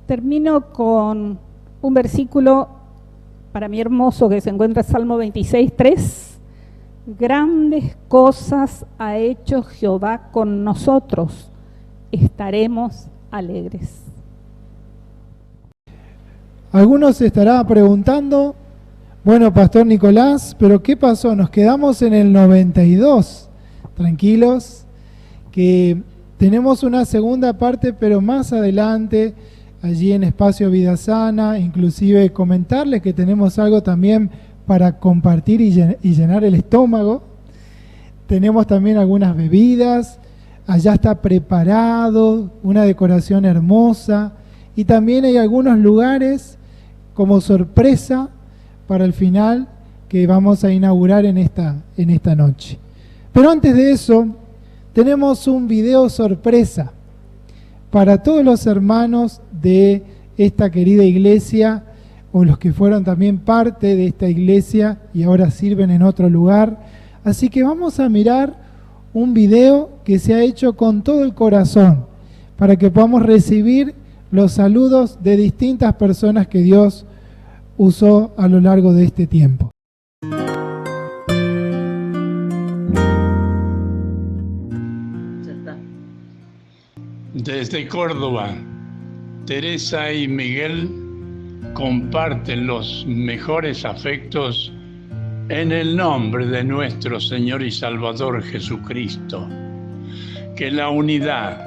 Termino con un versículo para mí hermoso que se encuentra en Salmo 26:3. Grandes cosas ha hecho Jehová con nosotros, estaremos alegres.
Algunos se estarán preguntando, bueno, Pastor Nicolás, pero ¿qué pasó? Nos quedamos en el 92. Tranquilos, que tenemos una segunda parte, pero más adelante, allí en Espacio Vida Sana, inclusive comentarles que tenemos algo también para compartir y llenar el estómago. Tenemos también algunas bebidas, allá está preparado, una decoración hermosa, y también hay algunos lugares como sorpresa para el final que vamos a inaugurar en esta noche. Pero antes de eso, tenemos un video sorpresa para todos los hermanos de esta querida iglesia, o los que fueron también parte de esta iglesia y ahora sirven en otro lugar. Así que vamos a mirar un video que se ha hecho con todo el corazón, para que podamos recibir los saludos de distintas personas que Dios usó a lo largo de este tiempo.
Desde Córdoba, Teresa y Miguel comparten los mejores afectos en el nombre de nuestro Señor y Salvador Jesucristo. Que la unidad,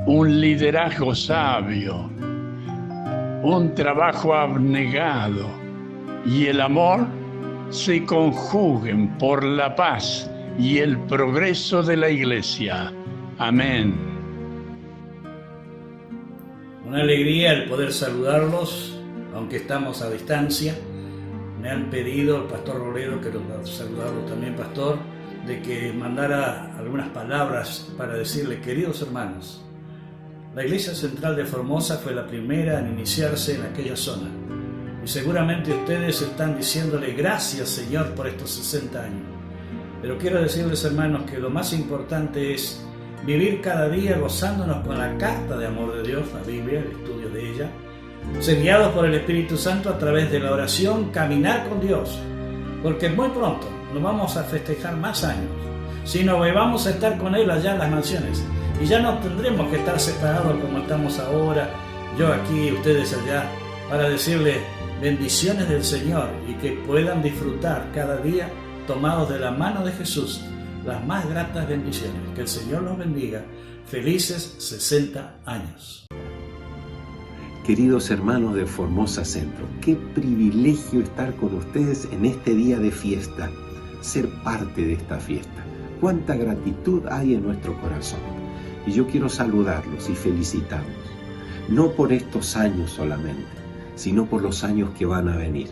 un liderazgo sabio, un trabajo abnegado y el amor se conjuguen por la paz y el progreso de la Iglesia. Amén.
Una alegría el poder saludarlos, aunque estamos a distancia. Me han pedido el pastor Robledo, que los saludarlo también, pastor, de que mandara algunas palabras para decirle: queridos hermanos, la Iglesia Central de Formosa fue la primera en iniciarse en aquella zona. Y seguramente ustedes están diciéndole gracias, Señor, por estos 60 años. Pero quiero decirles, hermanos, que lo más importante es vivir cada día gozándonos con la carta de amor de Dios, la Biblia, el estudio de ella, ser guiados por el Espíritu Santo a través de la oración, caminar con Dios, porque muy pronto no vamos a festejar más años, sino que vamos a estar con Él allá en las mansiones, y ya no tendremos que estar separados como estamos ahora, yo aquí, ustedes allá, para decirles bendiciones del Señor y que puedan disfrutar cada día tomados de la mano de Jesús las más gratas bendiciones. Que el Señor los bendiga. Felices 60 años.
Queridos hermanos de Formosa Centro, qué privilegio estar con ustedes en este día de fiesta, ser parte de esta fiesta. Cuánta gratitud hay en nuestro corazón. Y yo quiero saludarlos y felicitarlos, no por estos años solamente, sino por los años que van a venir.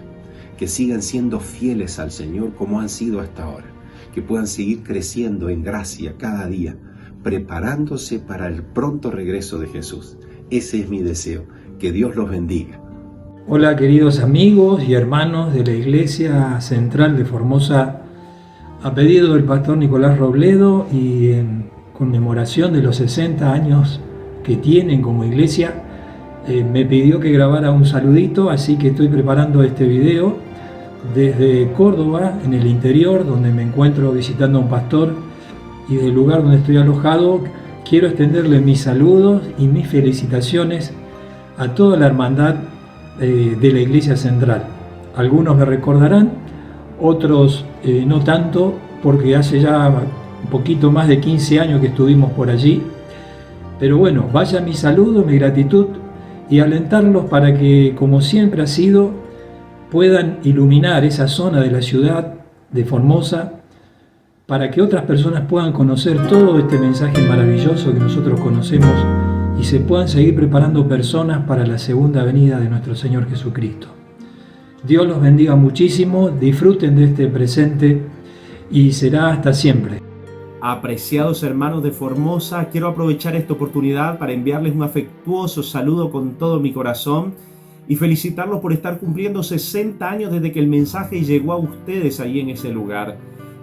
Que sigan siendo fieles al Señor como han sido hasta ahora. Que puedan seguir creciendo en gracia cada día, preparándose para el pronto regreso de Jesús. Ese es mi deseo. Que Dios los bendiga.
Hola queridos amigos y hermanos de la Iglesia Central de Formosa. A pedido del pastor Nicolás Robledo y en conmemoración de los 60 años que tienen como iglesia, me pidió que grabara un saludito, así que estoy preparando este video desde Córdoba, en el interior, donde me encuentro visitando a un pastor, y del lugar donde estoy alojado, quiero extenderle mis saludos y mis felicitaciones a toda la hermandad de la Iglesia Central. Algunos me recordarán, otros no tanto, porque hace ya un poquito más de 15 años que estuvimos por allí. Pero bueno, vaya mi saludo, mi gratitud, y alentarlos para que, como siempre ha sido, puedan iluminar esa zona de la ciudad de Formosa, para que otras personas puedan conocer todo este mensaje maravilloso que nosotros conocemos y se puedan seguir preparando personas para la segunda venida de nuestro Señor Jesucristo. Dios los bendiga muchísimo, disfruten de este presente y será hasta siempre.
Apreciados hermanos de Formosa, quiero aprovechar esta oportunidad para enviarles un afectuoso saludo con todo mi corazón y felicitarlos por estar cumpliendo 60 años desde que el mensaje llegó a ustedes ahí en ese lugar.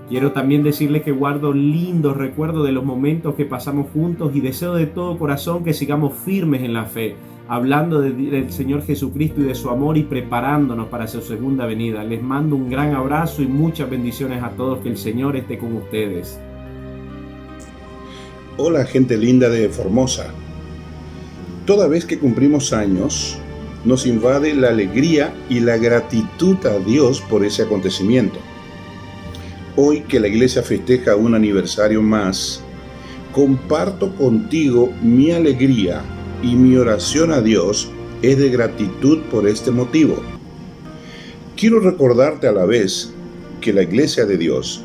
Quiero también decirles que guardo lindos recuerdos de los momentos que pasamos juntos y deseo de todo corazón que sigamos firmes en la fe, hablando del Señor Jesucristo y de su amor y preparándonos para su segunda venida. Les mando un gran abrazo y muchas bendiciones a todos, que el Señor esté con ustedes.
Hola gente linda de Formosa. Toda vez que cumplimos años, nos invade la alegría y la gratitud a Dios por ese acontecimiento. Hoy que la iglesia festeja un aniversario más, comparto contigo mi alegría y mi oración a Dios es de gratitud por este motivo. Quiero recordarte a la vez que la iglesia de Dios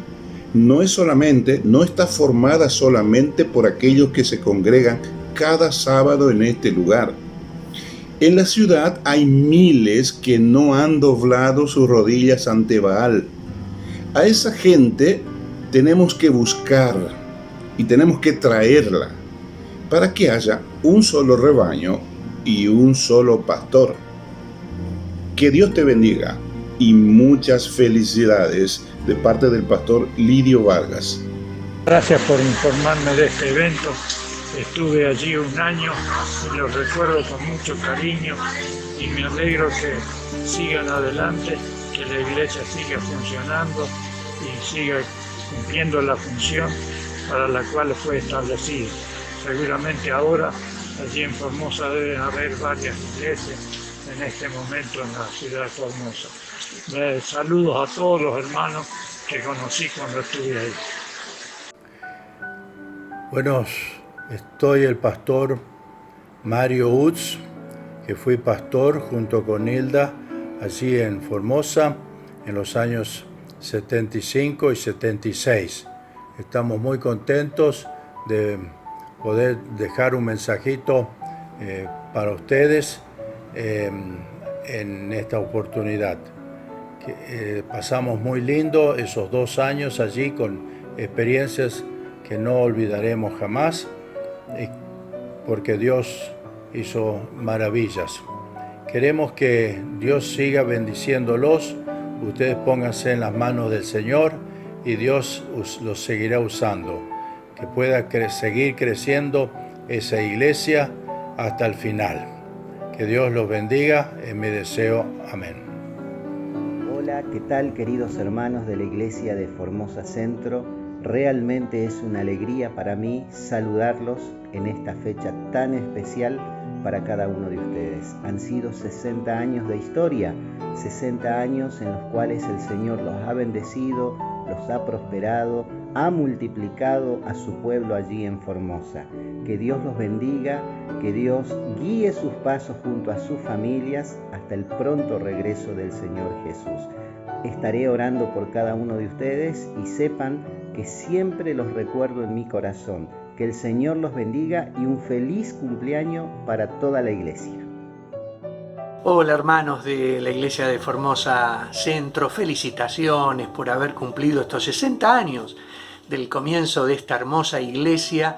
no está formada solamente por aquellos que se congregan cada sábado en este lugar. En la ciudad hay miles que no han doblado sus rodillas ante Baal. A esa gente tenemos que buscar, y tenemos que traerla para que haya un solo rebaño y un solo pastor. Que Dios te bendiga y muchas felicidades de parte del pastor Lidio Vargas.
Gracias por informarme de este evento. Estuve allí un año y lo recuerdo con mucho cariño y me alegro que sigan adelante, que la iglesia siga funcionando y siga cumpliendo la función para la cual fue establecida. Seguramente ahora allí en Formosa deben haber varias iglesias en este momento en la ciudad de Formosa. Saludos a todos los hermanos que conocí cuando estuve ahí.
Buenos, estoy el pastor Mario Utz, que fui pastor junto con Hilda allí en Formosa en los años 75 y 76. Estamos muy contentos de poder dejar un mensajito para ustedes en esta oportunidad. Pasamos muy lindo esos 2 años allí con experiencias que no olvidaremos jamás, porque Dios hizo maravillas. Queremos que Dios siga bendiciéndolos, ustedes pónganse en las manos del Señor y Dios los seguirá usando, que pueda seguir creciendo esa iglesia hasta el final. Que Dios los bendiga, es mi deseo. Amén.
Hola, ¿qué tal, queridos hermanos de la iglesia de Formosa Centro? Realmente es una alegría para mí saludarlos en esta fecha tan especial para cada uno de ustedes. Han sido 60 años de historia, 60 años en los cuales el Señor los ha bendecido, los ha prosperado, ha multiplicado a su pueblo allí en Formosa. Que Dios los bendiga, que Dios guíe sus pasos junto a sus familias hasta el pronto regreso del Señor Jesús. Estaré orando por cada uno de ustedes y sepan que siempre los recuerdo en mi corazón. Que el Señor los bendiga y un feliz cumpleaños para toda la iglesia.
Hola hermanos de la iglesia de Formosa Centro, felicitaciones por haber cumplido estos 60 años del comienzo de esta hermosa iglesia,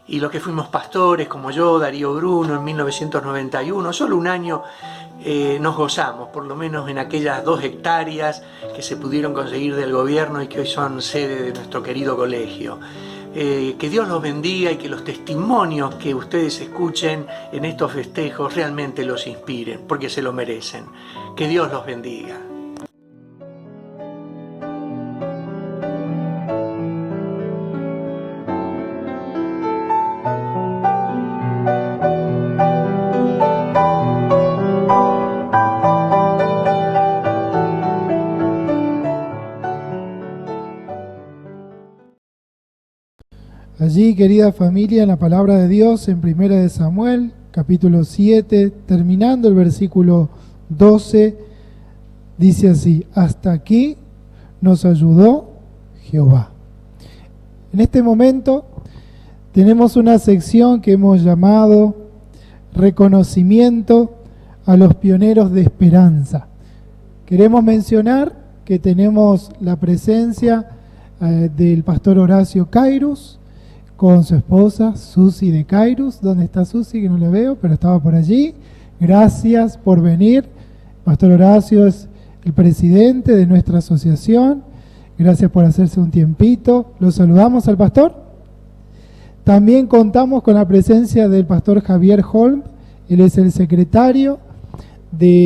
y los que fuimos pastores como yo, Darío Bruno, en 1991, solo un año nos gozamos, por lo menos en aquellas 2 hectáreas que se pudieron conseguir del gobierno y que hoy son sede de nuestro querido colegio. Que Dios los bendiga y que los testimonios que ustedes escuchen en estos festejos realmente los inspiren, porque se lo merecen. Que Dios los bendiga.
Allí, querida familia, en la palabra de Dios, en 1 de Samuel, capítulo 7, terminando el versículo 12, dice así: hasta aquí nos ayudó Jehová. En este momento tenemos una sección que hemos llamado reconocimiento a los pioneros de esperanza. Queremos mencionar que tenemos la presencia del pastor Horacio Cairus, con su esposa Susi de Cairus. ¿Dónde está Susi? Que no la veo, pero estaba por allí. Gracias por venir. Pastor Horacio es el presidente de nuestra asociación. Gracias por hacerse un tiempito. Los saludamos al pastor. También contamos con la presencia del pastor Javier Holm. Él es el secretario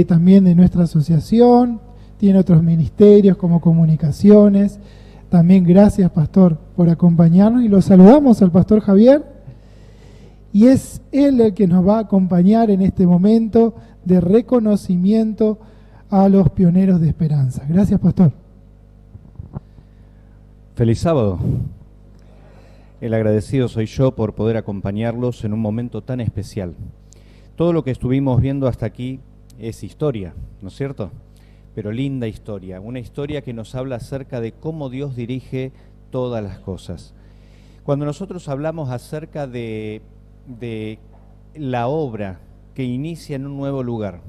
también de nuestra asociación. Tiene otros ministerios como comunicaciones. También gracias, pastor, por acompañarnos, y lo saludamos al pastor Javier, y es él el que nos va a acompañar en este momento de reconocimiento a los pioneros de esperanza. Gracias, pastor.
Feliz sábado. El agradecido soy yo por poder acompañarlos en un momento tan especial. Todo lo que estuvimos viendo hasta aquí es historia, ¿no es cierto? Pero linda historia, una historia que nos habla acerca de cómo Dios dirige todas las cosas. Cuando nosotros hablamos acerca de la obra que inicia en un nuevo lugar,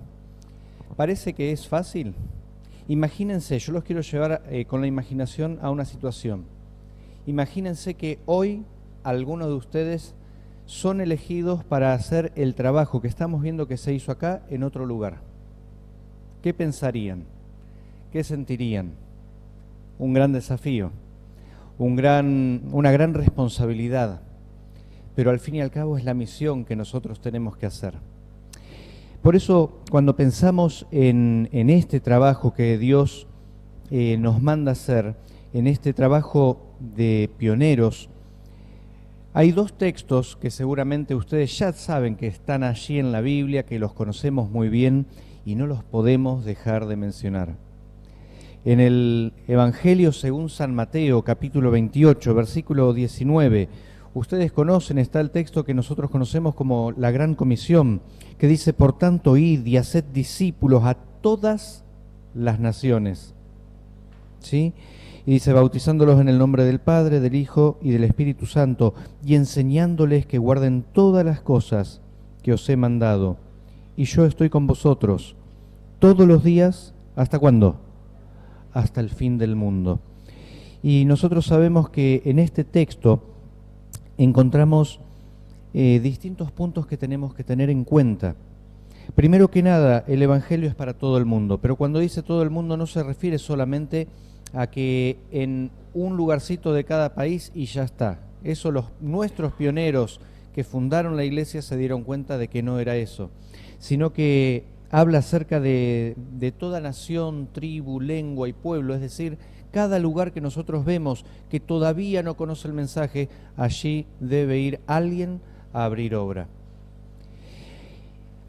¿parece que es fácil? Imagínense, yo los quiero llevar con la imaginación a una situación. Imagínense que hoy algunos de ustedes son elegidos para hacer el trabajo que estamos viendo que se hizo acá en otro lugar. ¿Qué pensarían? ¿Qué sentirían? Un gran desafío, una gran responsabilidad, pero al fin y al cabo es la misión que nosotros tenemos que hacer. Por eso, cuando pensamos en este trabajo que Dios nos manda hacer, en este trabajo de pioneros, hay dos textos que seguramente ustedes ya saben que están allí en la Biblia, que los conocemos muy bien y no los podemos dejar de mencionar. En el Evangelio según San Mateo, capítulo 28, versículo 19, ustedes conocen, está el texto que nosotros conocemos como la Gran Comisión, que dice: por tanto, id y haced discípulos a todas las naciones. ¿Sí? Y dice: bautizándolos en el nombre del Padre, del Hijo y del Espíritu Santo, y enseñándoles que guarden todas las cosas que os he mandado. Y yo estoy con vosotros todos los días, ¿hasta cuándo? Hasta el fin del mundo. Y nosotros sabemos que en este texto encontramos distintos puntos que tenemos que tener en cuenta. Primero que nada, el Evangelio es para todo el mundo, pero cuando dice todo el mundo no se refiere solamente a que en un lugarcito de cada país y ya está. Eso nuestros pioneros que fundaron la iglesia se dieron cuenta de que no era eso, sino que habla acerca de toda nación, tribu, lengua y pueblo, es decir, cada lugar que nosotros vemos que todavía no conoce el mensaje, allí debe ir alguien a abrir obra.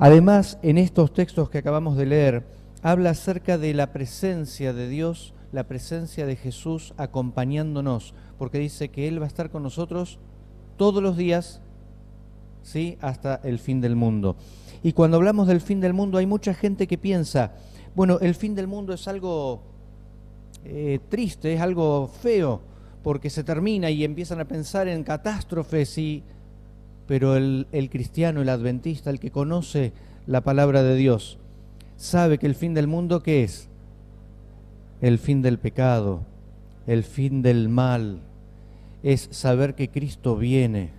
Además, en estos textos que acabamos de leer, habla acerca de la presencia de Dios, la presencia de Jesús acompañándonos, porque dice que Él va a estar con nosotros todos los días, ¿sí?, hasta el fin del mundo. Y cuando hablamos del fin del mundo hay mucha gente que piensa, bueno, el fin del mundo es algo triste, es algo feo, porque se termina y empiezan a pensar en catástrofes, pero el cristiano, el adventista, el que conoce la palabra de Dios, sabe que el fin del mundo, ¿qué es? El fin del pecado, el fin del mal, es saber que Cristo viene.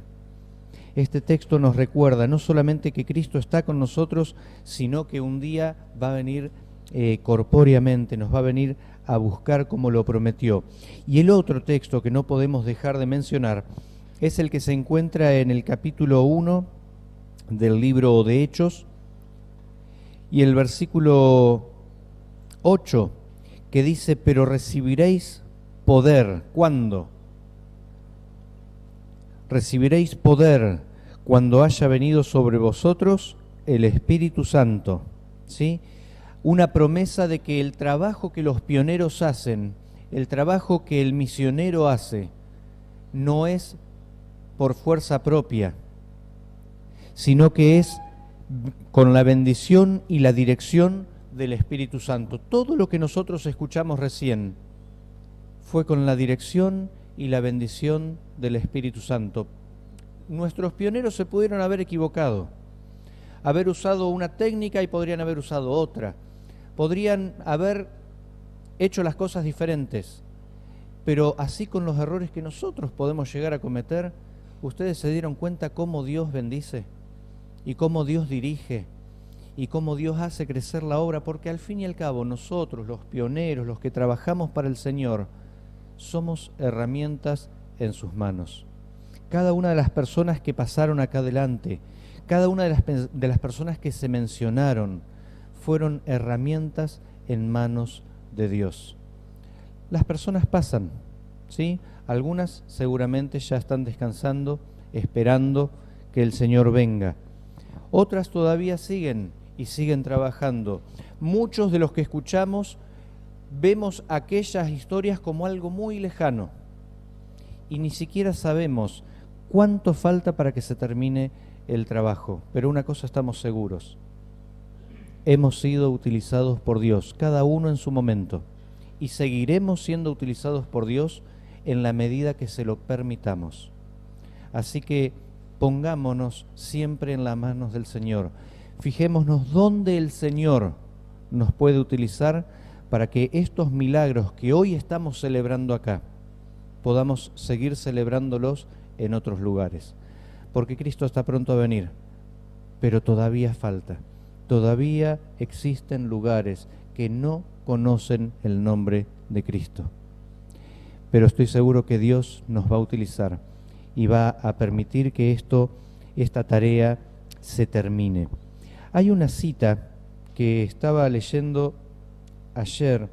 Este texto nos recuerda no solamente que Cristo está con nosotros, sino que un día va a venir corpóreamente, nos va a venir a buscar como lo prometió. Y el otro texto que no podemos dejar de mencionar es el que se encuentra en el capítulo 1 del libro de Hechos y el versículo 8, que dice: pero recibiréis poder. ¿Cuándo? Recibiréis poder cuando haya venido sobre vosotros el Espíritu Santo. ¿Sí? Una promesa de que el trabajo que los pioneros hacen, el trabajo que el misionero hace, no es por fuerza propia, sino que es con la bendición y la dirección del Espíritu Santo. Todo lo que nosotros escuchamos recién fue con la dirección y la bendición del Espíritu Santo. Nuestros pioneros se pudieron haber equivocado, haber usado una técnica y podrían haber usado otra, podrían haber hecho las cosas diferentes, pero así con los errores que nosotros podemos llegar a cometer, ustedes se dieron cuenta cómo Dios bendice y cómo Dios dirige y cómo Dios hace crecer la obra, porque al fin y al cabo nosotros, los pioneros, los que trabajamos para el Señor, somos herramientas en sus manos. Cada una de las personas que pasaron acá adelante, cada una de las personas que se mencionaron, fueron herramientas en manos de Dios. Las personas pasan, ¿sí? Algunas seguramente ya están descansando, esperando que el Señor venga. Otras todavía siguen y siguen trabajando. Muchos de los que escuchamos vemos aquellas historias como algo muy lejano y ni siquiera sabemos cuánto falta para que se termine el trabajo. Pero una cosa estamos seguros: hemos sido utilizados por Dios, cada uno en su momento, y seguiremos siendo utilizados por Dios en la medida que se lo permitamos. Así que pongámonos siempre en las manos del Señor. Fijémonos dónde el Señor nos puede utilizar para que estos milagros que hoy estamos celebrando acá, podamos seguir celebrándolos en otros lugares, porque Cristo está pronto a venir, pero todavía falta. Todavía existen lugares que no conocen el nombre de Cristo. Pero estoy seguro que Dios nos va a utilizar y va a permitir que esta tarea se termine. Hay una cita que estaba leyendo ayer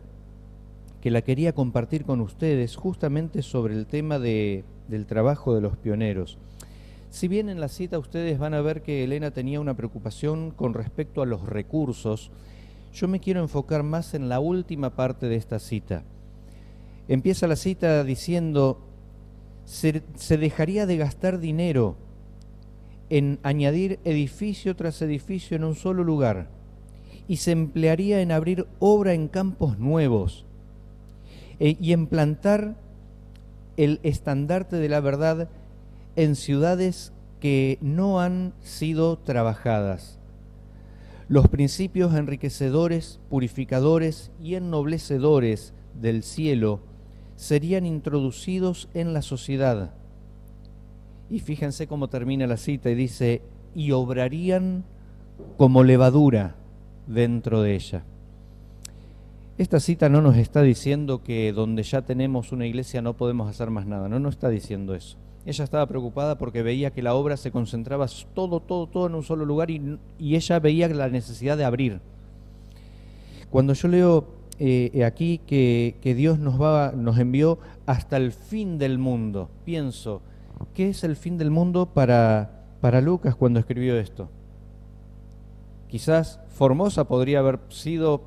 que la quería compartir con ustedes justamente sobre el tema del trabajo de los pioneros. Si bien en la cita ustedes van a ver que Elena tenía una preocupación con respecto a los recursos, yo me quiero enfocar más en la última parte de esta cita. Empieza la cita diciendo: se dejaría de gastar dinero en añadir edificio tras edificio en un solo lugar, y se emplearía en abrir obra en campos nuevos y en plantar el estandarte de la verdad en ciudades que no han sido trabajadas. Los principios enriquecedores, purificadores y ennoblecedores del cielo serían introducidos en la sociedad. Y fíjense cómo termina la cita y dice: y obrarían como levadura dentro de ella. Esta cita no nos está diciendo que donde ya tenemos una iglesia no podemos hacer más nada, no está diciendo eso. Ella estaba preocupada porque veía que la obra se concentraba todo en un solo lugar y ella veía la necesidad de abrir. Cuando yo leo aquí que Dios nos envió hasta el fin del mundo, pienso, ¿qué es el fin del mundo para Lucas cuando escribió esto? Quizás Formosa podría haber sido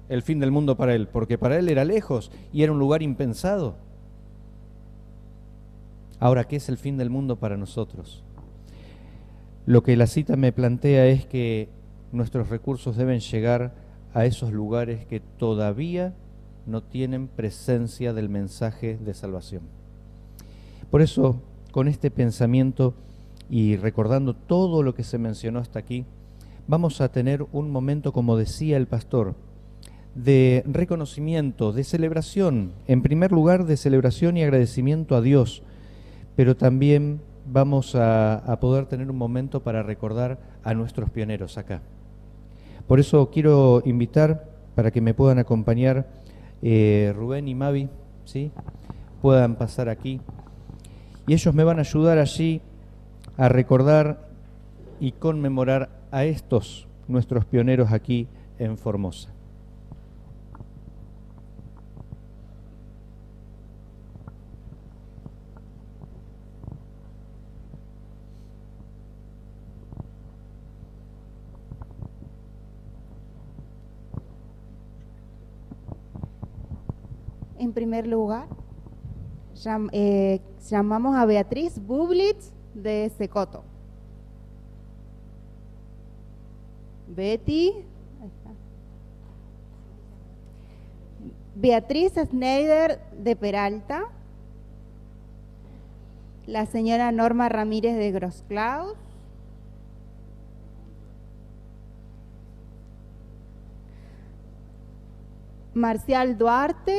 el fin del mundo para él, porque para él era lejos y era un lugar impensado. Ahora, ¿qué es el fin del mundo para nosotros? Lo que la cita me plantea es que nuestros recursos deben llegar a esos lugares que todavía no tienen presencia del mensaje de salvación. Por eso, con este pensamiento y recordando todo lo que se mencionó hasta aquí, vamos a tener un momento, como decía el pastor, de reconocimiento, de celebración, en primer lugar de celebración y agradecimiento a Dios, pero también vamos a poder tener un momento para recordar a nuestros pioneros acá. Por eso quiero invitar para que me puedan acompañar Rubén y Mavi, ¿sí? Puedan pasar aquí. Y ellos me van a ayudar allí a recordar y conmemorar a estos, nuestros pioneros aquí en Formosa.
En primer lugar, llamamos a Beatriz Bublitz de Secoto. Betty. Ahí está. Beatriz Schneider de Peralta. La señora Norma Ramírez de Grosclaus. Marcial Duarte.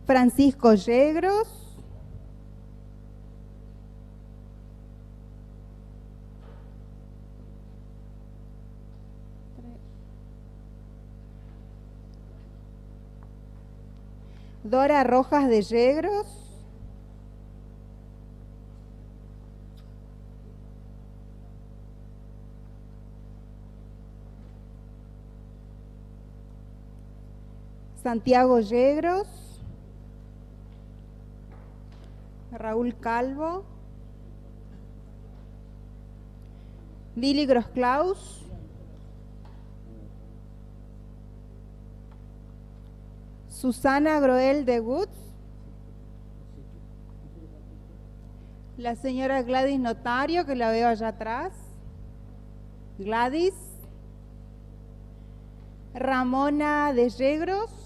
Francisco Yegros. Dora Rojas de Yegros. Santiago Yegros. Raúl Calvo. Billy Grosclaus. Susana Groel de Woods. La señora Gladys Notario, que la veo allá atrás. Gladys. Ramona de Yegros.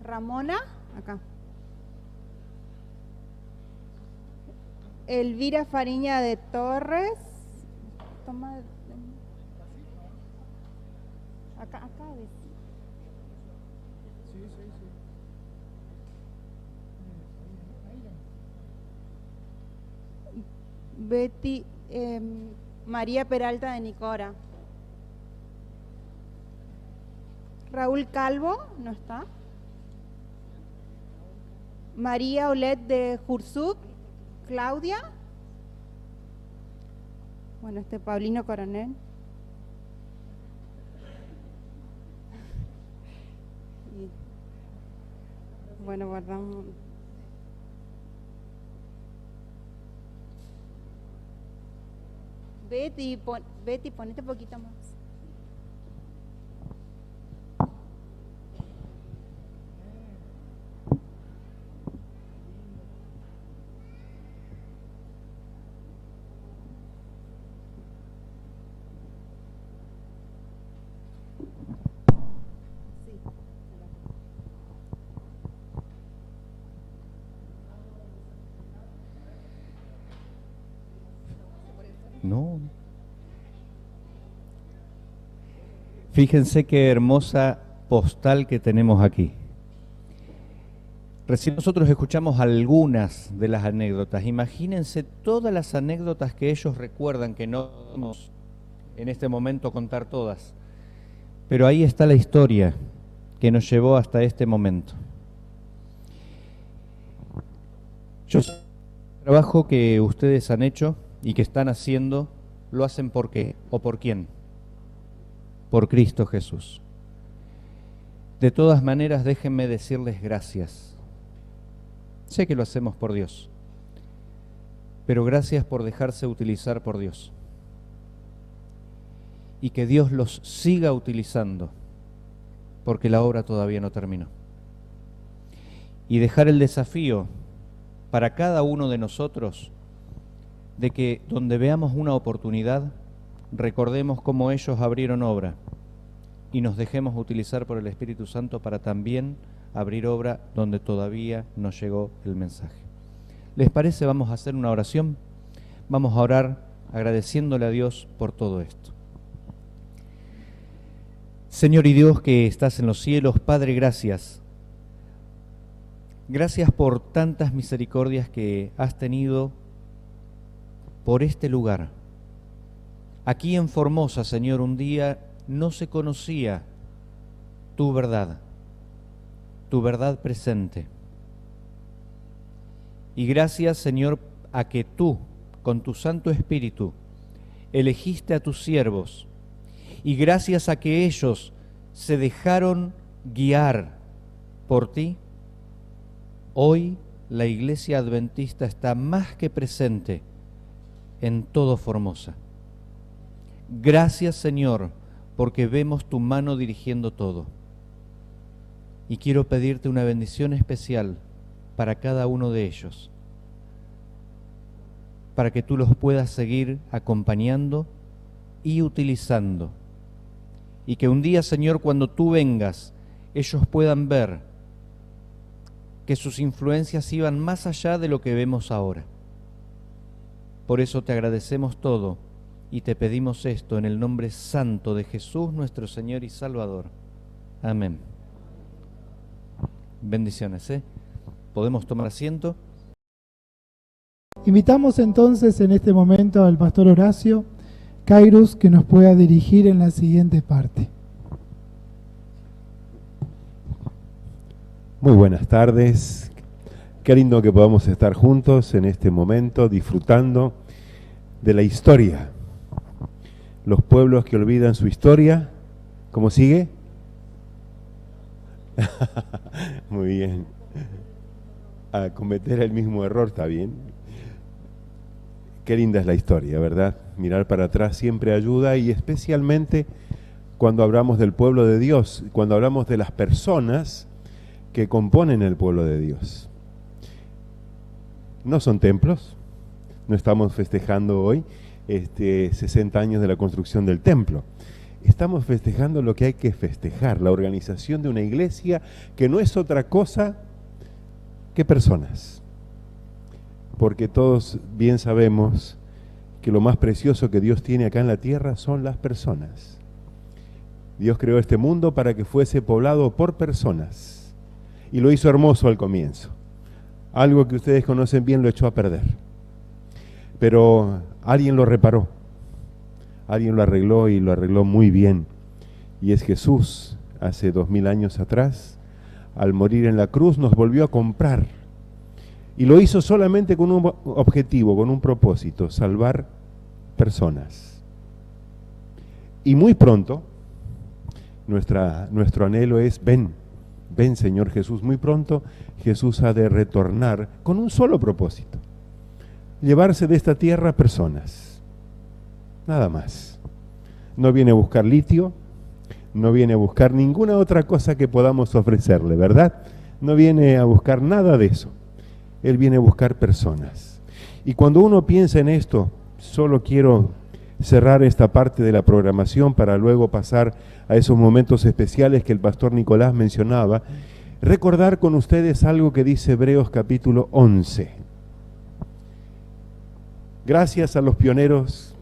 Ramona, acá. Elvira Fariña de Torres. Toma. Acá. Betty, María Peralta de Nicora. Raúl Calvo, no está. María Olet de Jursub. Claudia. Bueno, Paulino Coronel. Y, bueno, guardamos. Betty, ponete un poquito más.
No. Fíjense qué hermosa postal que tenemos aquí. Recién nosotros escuchamos algunas de las anécdotas. Imagínense todas las anécdotas que ellos recuerdan, que no podemos en este momento contar todas. Pero ahí está la historia que nos llevó hasta este momento. Yo sé el trabajo que ustedes han hecho y que están haciendo, ¿lo hacen por qué o por quién? Por Cristo Jesús. De todas maneras, déjenme decirles gracias. Sé que lo hacemos por Dios, pero gracias por dejarse utilizar por Dios. Y que Dios los siga utilizando, porque la obra todavía no terminó. Y dejar el desafío para cada uno de nosotros de que donde veamos una oportunidad, recordemos cómo ellos abrieron obra y nos dejemos utilizar por el Espíritu Santo para también abrir obra donde todavía no llegó el mensaje. ¿Les parece? Vamos a hacer una oración. Vamos a orar agradeciéndole a Dios por todo esto. Señor y Dios que estás en los cielos, Padre, gracias. Gracias por tantas misericordias que has tenido por este lugar. Aquí en Formosa, Señor, un día no se conocía tu verdad presente. Y gracias, Señor, a que tú, con tu Santo Espíritu, elegiste a tus siervos, y gracias a que ellos se dejaron guiar por ti, hoy la Iglesia Adventista está más que presente en todo Formosa. Gracias, Señor, porque vemos tu mano dirigiendo todo. Y quiero pedirte una bendición especial para cada uno de ellos, para que tú los puedas seguir acompañando y utilizando. Y que un día, Señor, cuando tú vengas, ellos puedan ver que sus influencias iban más allá de lo que vemos ahora. Por eso te agradecemos todo y te pedimos esto en el nombre santo de Jesús, nuestro Señor y Salvador. Amén. Bendiciones, ¿eh? ¿Podemos tomar asiento?
Invitamos entonces en este momento al pastor Horacio Kairos que nos pueda dirigir en la siguiente parte.
Muy buenas tardes. Qué lindo que podamos estar juntos en este momento disfrutando de la historia. Los pueblos que olvidan su historia, ¿cómo sigue? Muy bien. A cometer el mismo error, está bien. Qué linda es la historia, ¿verdad? Mirar para atrás siempre ayuda, y especialmente cuando hablamos del pueblo de Dios, cuando hablamos de las personas que componen el pueblo de Dios. No son templos, no estamos festejando hoy 60 años de la construcción del templo. Estamos festejando lo que hay que festejar, la organización de una iglesia que no es otra cosa que personas. porque todos bien sabemos que lo más precioso que Dios tiene acá en la tierra son las personas. Dios creó este mundo para que fuese poblado por personas y lo hizo hermoso al comienzo. Algo que ustedes conocen bien lo echó a perder, pero alguien lo reparó, alguien lo arregló y lo arregló muy bien, y es Jesús. Hace 2000 años atrás, al morir en la cruz, nos volvió a comprar. Y lo hizo solamente con un objetivo, con un propósito: salvar personas. Y muy pronto, nuestro anhelo es: ven Señor Jesús. Muy pronto Jesús ha de retornar con un solo propósito: llevarse de esta tierra personas. Nada más. No viene a buscar litio, no viene a buscar ninguna otra cosa que podamos ofrecerle, ¿verdad? No viene a buscar nada de eso. Él viene a buscar personas. Y cuando uno piensa en esto, solo quiero cerrar esta parte de la programación para luego pasar a esos momentos especiales que el pastor Nicolás mencionaba, recordar con ustedes algo que dice Hebreos capítulo 11. Gracias a los pioneros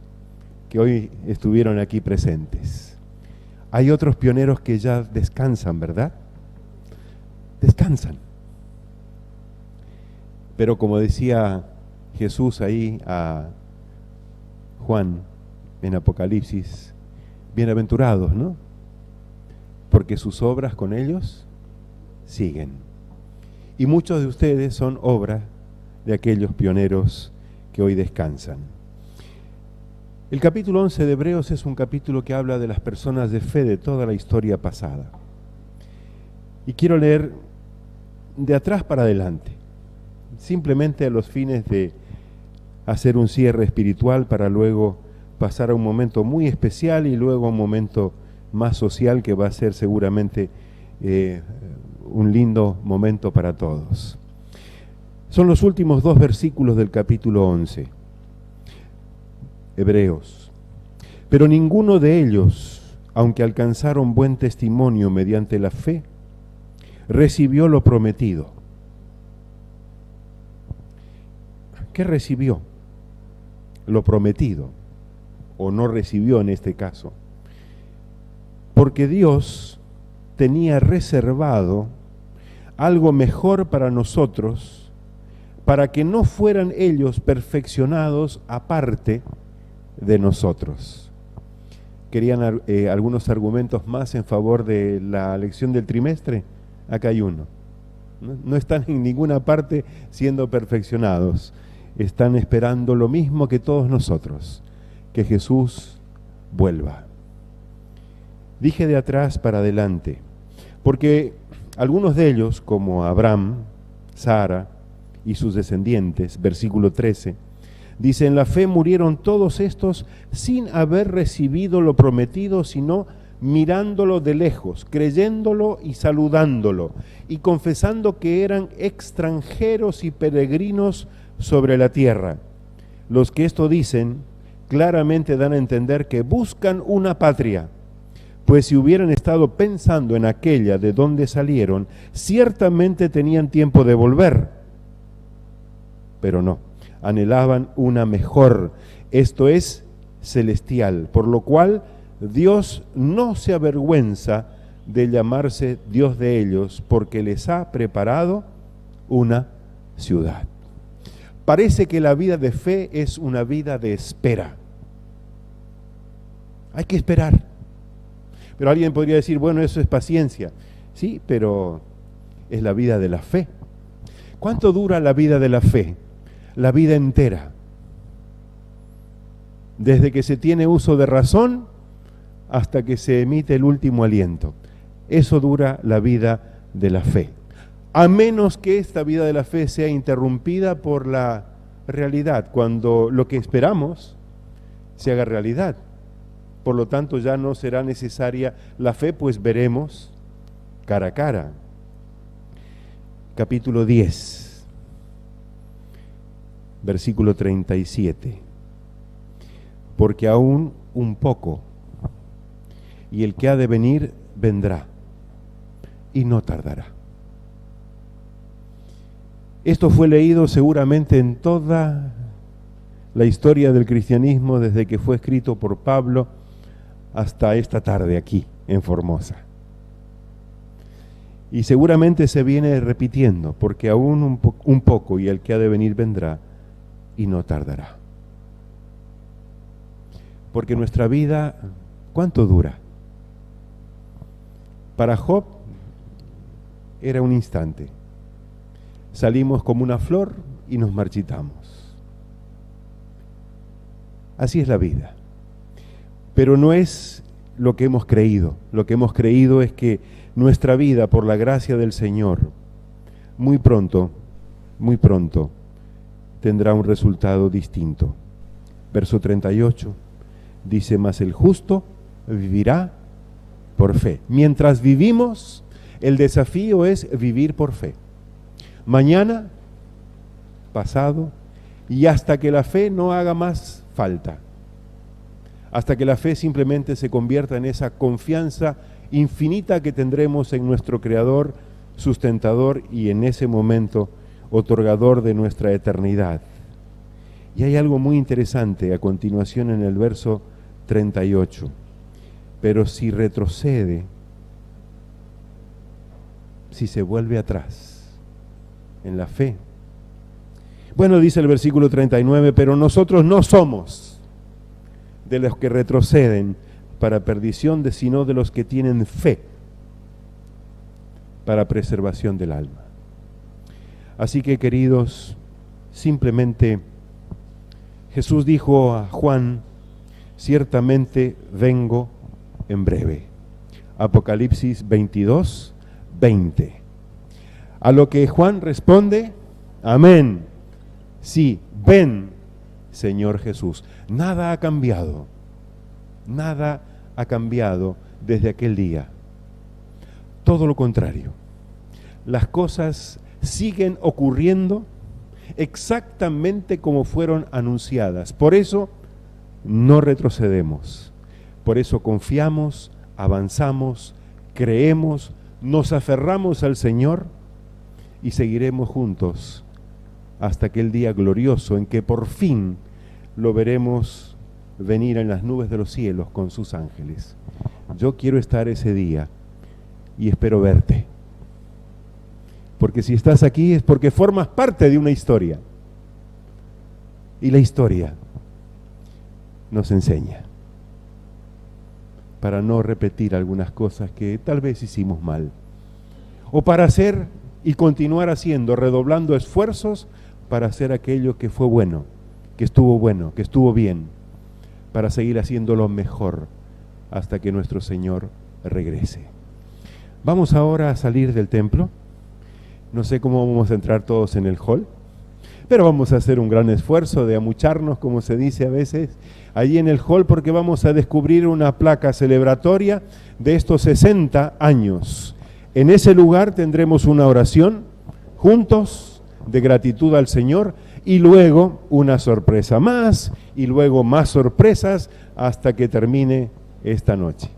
que hoy estuvieron aquí presentes. Hay otros pioneros que ya descansan, ¿verdad? Descansan. Pero como decía Jesús ahí a Juan en Apocalipsis, bienaventurados, ¿no? Porque sus obras con ellos siguen. Y muchos de ustedes son obra de aquellos pioneros que hoy descansan. El capítulo 11 de Hebreos es un capítulo que habla de las personas de fe de toda la historia pasada. Y quiero leer de atrás para adelante, simplemente a los fines de hacer un cierre espiritual para luego pasar a un momento muy especial y luego a un momento más social que va a ser seguramente un lindo momento para todos. Son los últimos 2 versículos del capítulo 11, Hebreos. Pero ninguno de ellos, aunque alcanzaron buen testimonio mediante la fe, recibió lo prometido. ¿Qué recibió? Lo prometido, o no recibió en este caso. Porque Dios tenía reservado algo mejor para nosotros, para que no fueran ellos perfeccionados aparte de nosotros. ¿Querían algunos argumentos más en favor de la lección del trimestre? Acá hay uno. No están en ninguna parte siendo perfeccionados. Están esperando lo mismo que todos nosotros, que Jesús vuelva. Dije de atrás para adelante, porque algunos de ellos, como Abraham, Sara y sus descendientes, versículo 13, dice: en la fe murieron todos estos sin haber recibido lo prometido, sino mirándolo de lejos, creyéndolo y saludándolo, y confesando que eran extranjeros y peregrinos sobre la tierra. Los que esto dicen claramente dan a entender que buscan una patria, pues si hubieran estado pensando en aquella de donde salieron, ciertamente tenían tiempo de volver, pero no, anhelaban una mejor, esto es, celestial, por lo cual Dios no se avergüenza de llamarse Dios de ellos, porque les ha preparado una ciudad. Parece que la vida de fe es una vida de espera. Hay que esperar. Pero alguien podría decir, bueno, eso es paciencia. Sí, pero es la vida de la fe. ¿Cuánto dura la vida de la fe? La vida entera. Desde que se tiene uso de razón hasta que se emite el último aliento. Eso dura la vida de la fe. A menos que esta vida de la fe sea interrumpida por la realidad, cuando lo que esperamos se haga realidad. Por lo tanto, ya no será necesaria la fe, pues veremos cara a cara. Capítulo 10, versículo 37. Porque aún un poco, y el que ha de venir vendrá, y no tardará. Esto fue leído seguramente en toda la historia del cristianismo, desde que fue escrito por Pablo hasta esta tarde aquí en Formosa. Y seguramente se viene repitiendo, porque aún un poco y el que ha de venir vendrá y no tardará. Porque nuestra vida, ¿cuánto dura? Para Job era un instante. Salimos como una flor y nos marchitamos. Así es la vida. Pero no es lo que hemos creído. Lo que hemos creído es que nuestra vida, por la gracia del Señor, muy pronto, tendrá un resultado distinto. Verso 38 dice: mas el justo vivirá por fe. Mientras vivimos, el desafío es vivir por fe. Mañana, pasado, y hasta que la fe no haga más falta. Hasta que la fe simplemente se convierta en esa confianza infinita que tendremos en nuestro Creador, sustentador y en ese momento otorgador de nuestra eternidad. Y hay algo muy interesante a continuación en el verso 38. Pero si retrocede, si se vuelve atrás en la fe. Bueno, dice el versículo 39, pero nosotros no somos de los que retroceden para perdición, sino de los que tienen fe para preservación del alma. Así que, queridos, simplemente Jesús dijo a Juan: ciertamente vengo en breve. Apocalipsis 22, 20. A lo que Juan responde: amén. Sí, ven, Señor Jesús. Nada ha cambiado. Nada ha cambiado desde aquel día. Todo lo contrario. Las cosas siguen ocurriendo exactamente como fueron anunciadas. Por eso no retrocedemos. Por eso confiamos, avanzamos, creemos, nos aferramos al Señor y seguiremos juntos hasta aquel día glorioso en que por fin lo veremos venir en las nubes de los cielos con sus ángeles. Yo quiero estar ese día y espero verte. Porque si estás aquí es porque formas parte de una historia. Y la historia nos enseña para no repetir algunas cosas que tal vez hicimos mal. O para hacer y continuar haciendo, redoblando esfuerzos para hacer aquello que fue bueno, que estuvo bien, para seguir haciéndolo mejor hasta que nuestro Señor regrese. Vamos ahora a salir del templo. No sé cómo vamos a entrar todos en el hall, pero vamos a hacer un gran esfuerzo de amucharnos, como se dice a veces, allí en el hall, porque vamos a descubrir una placa celebratoria de estos 60 años. En ese lugar tendremos una oración juntos de gratitud al Señor y luego una sorpresa más y luego más sorpresas hasta que termine esta noche.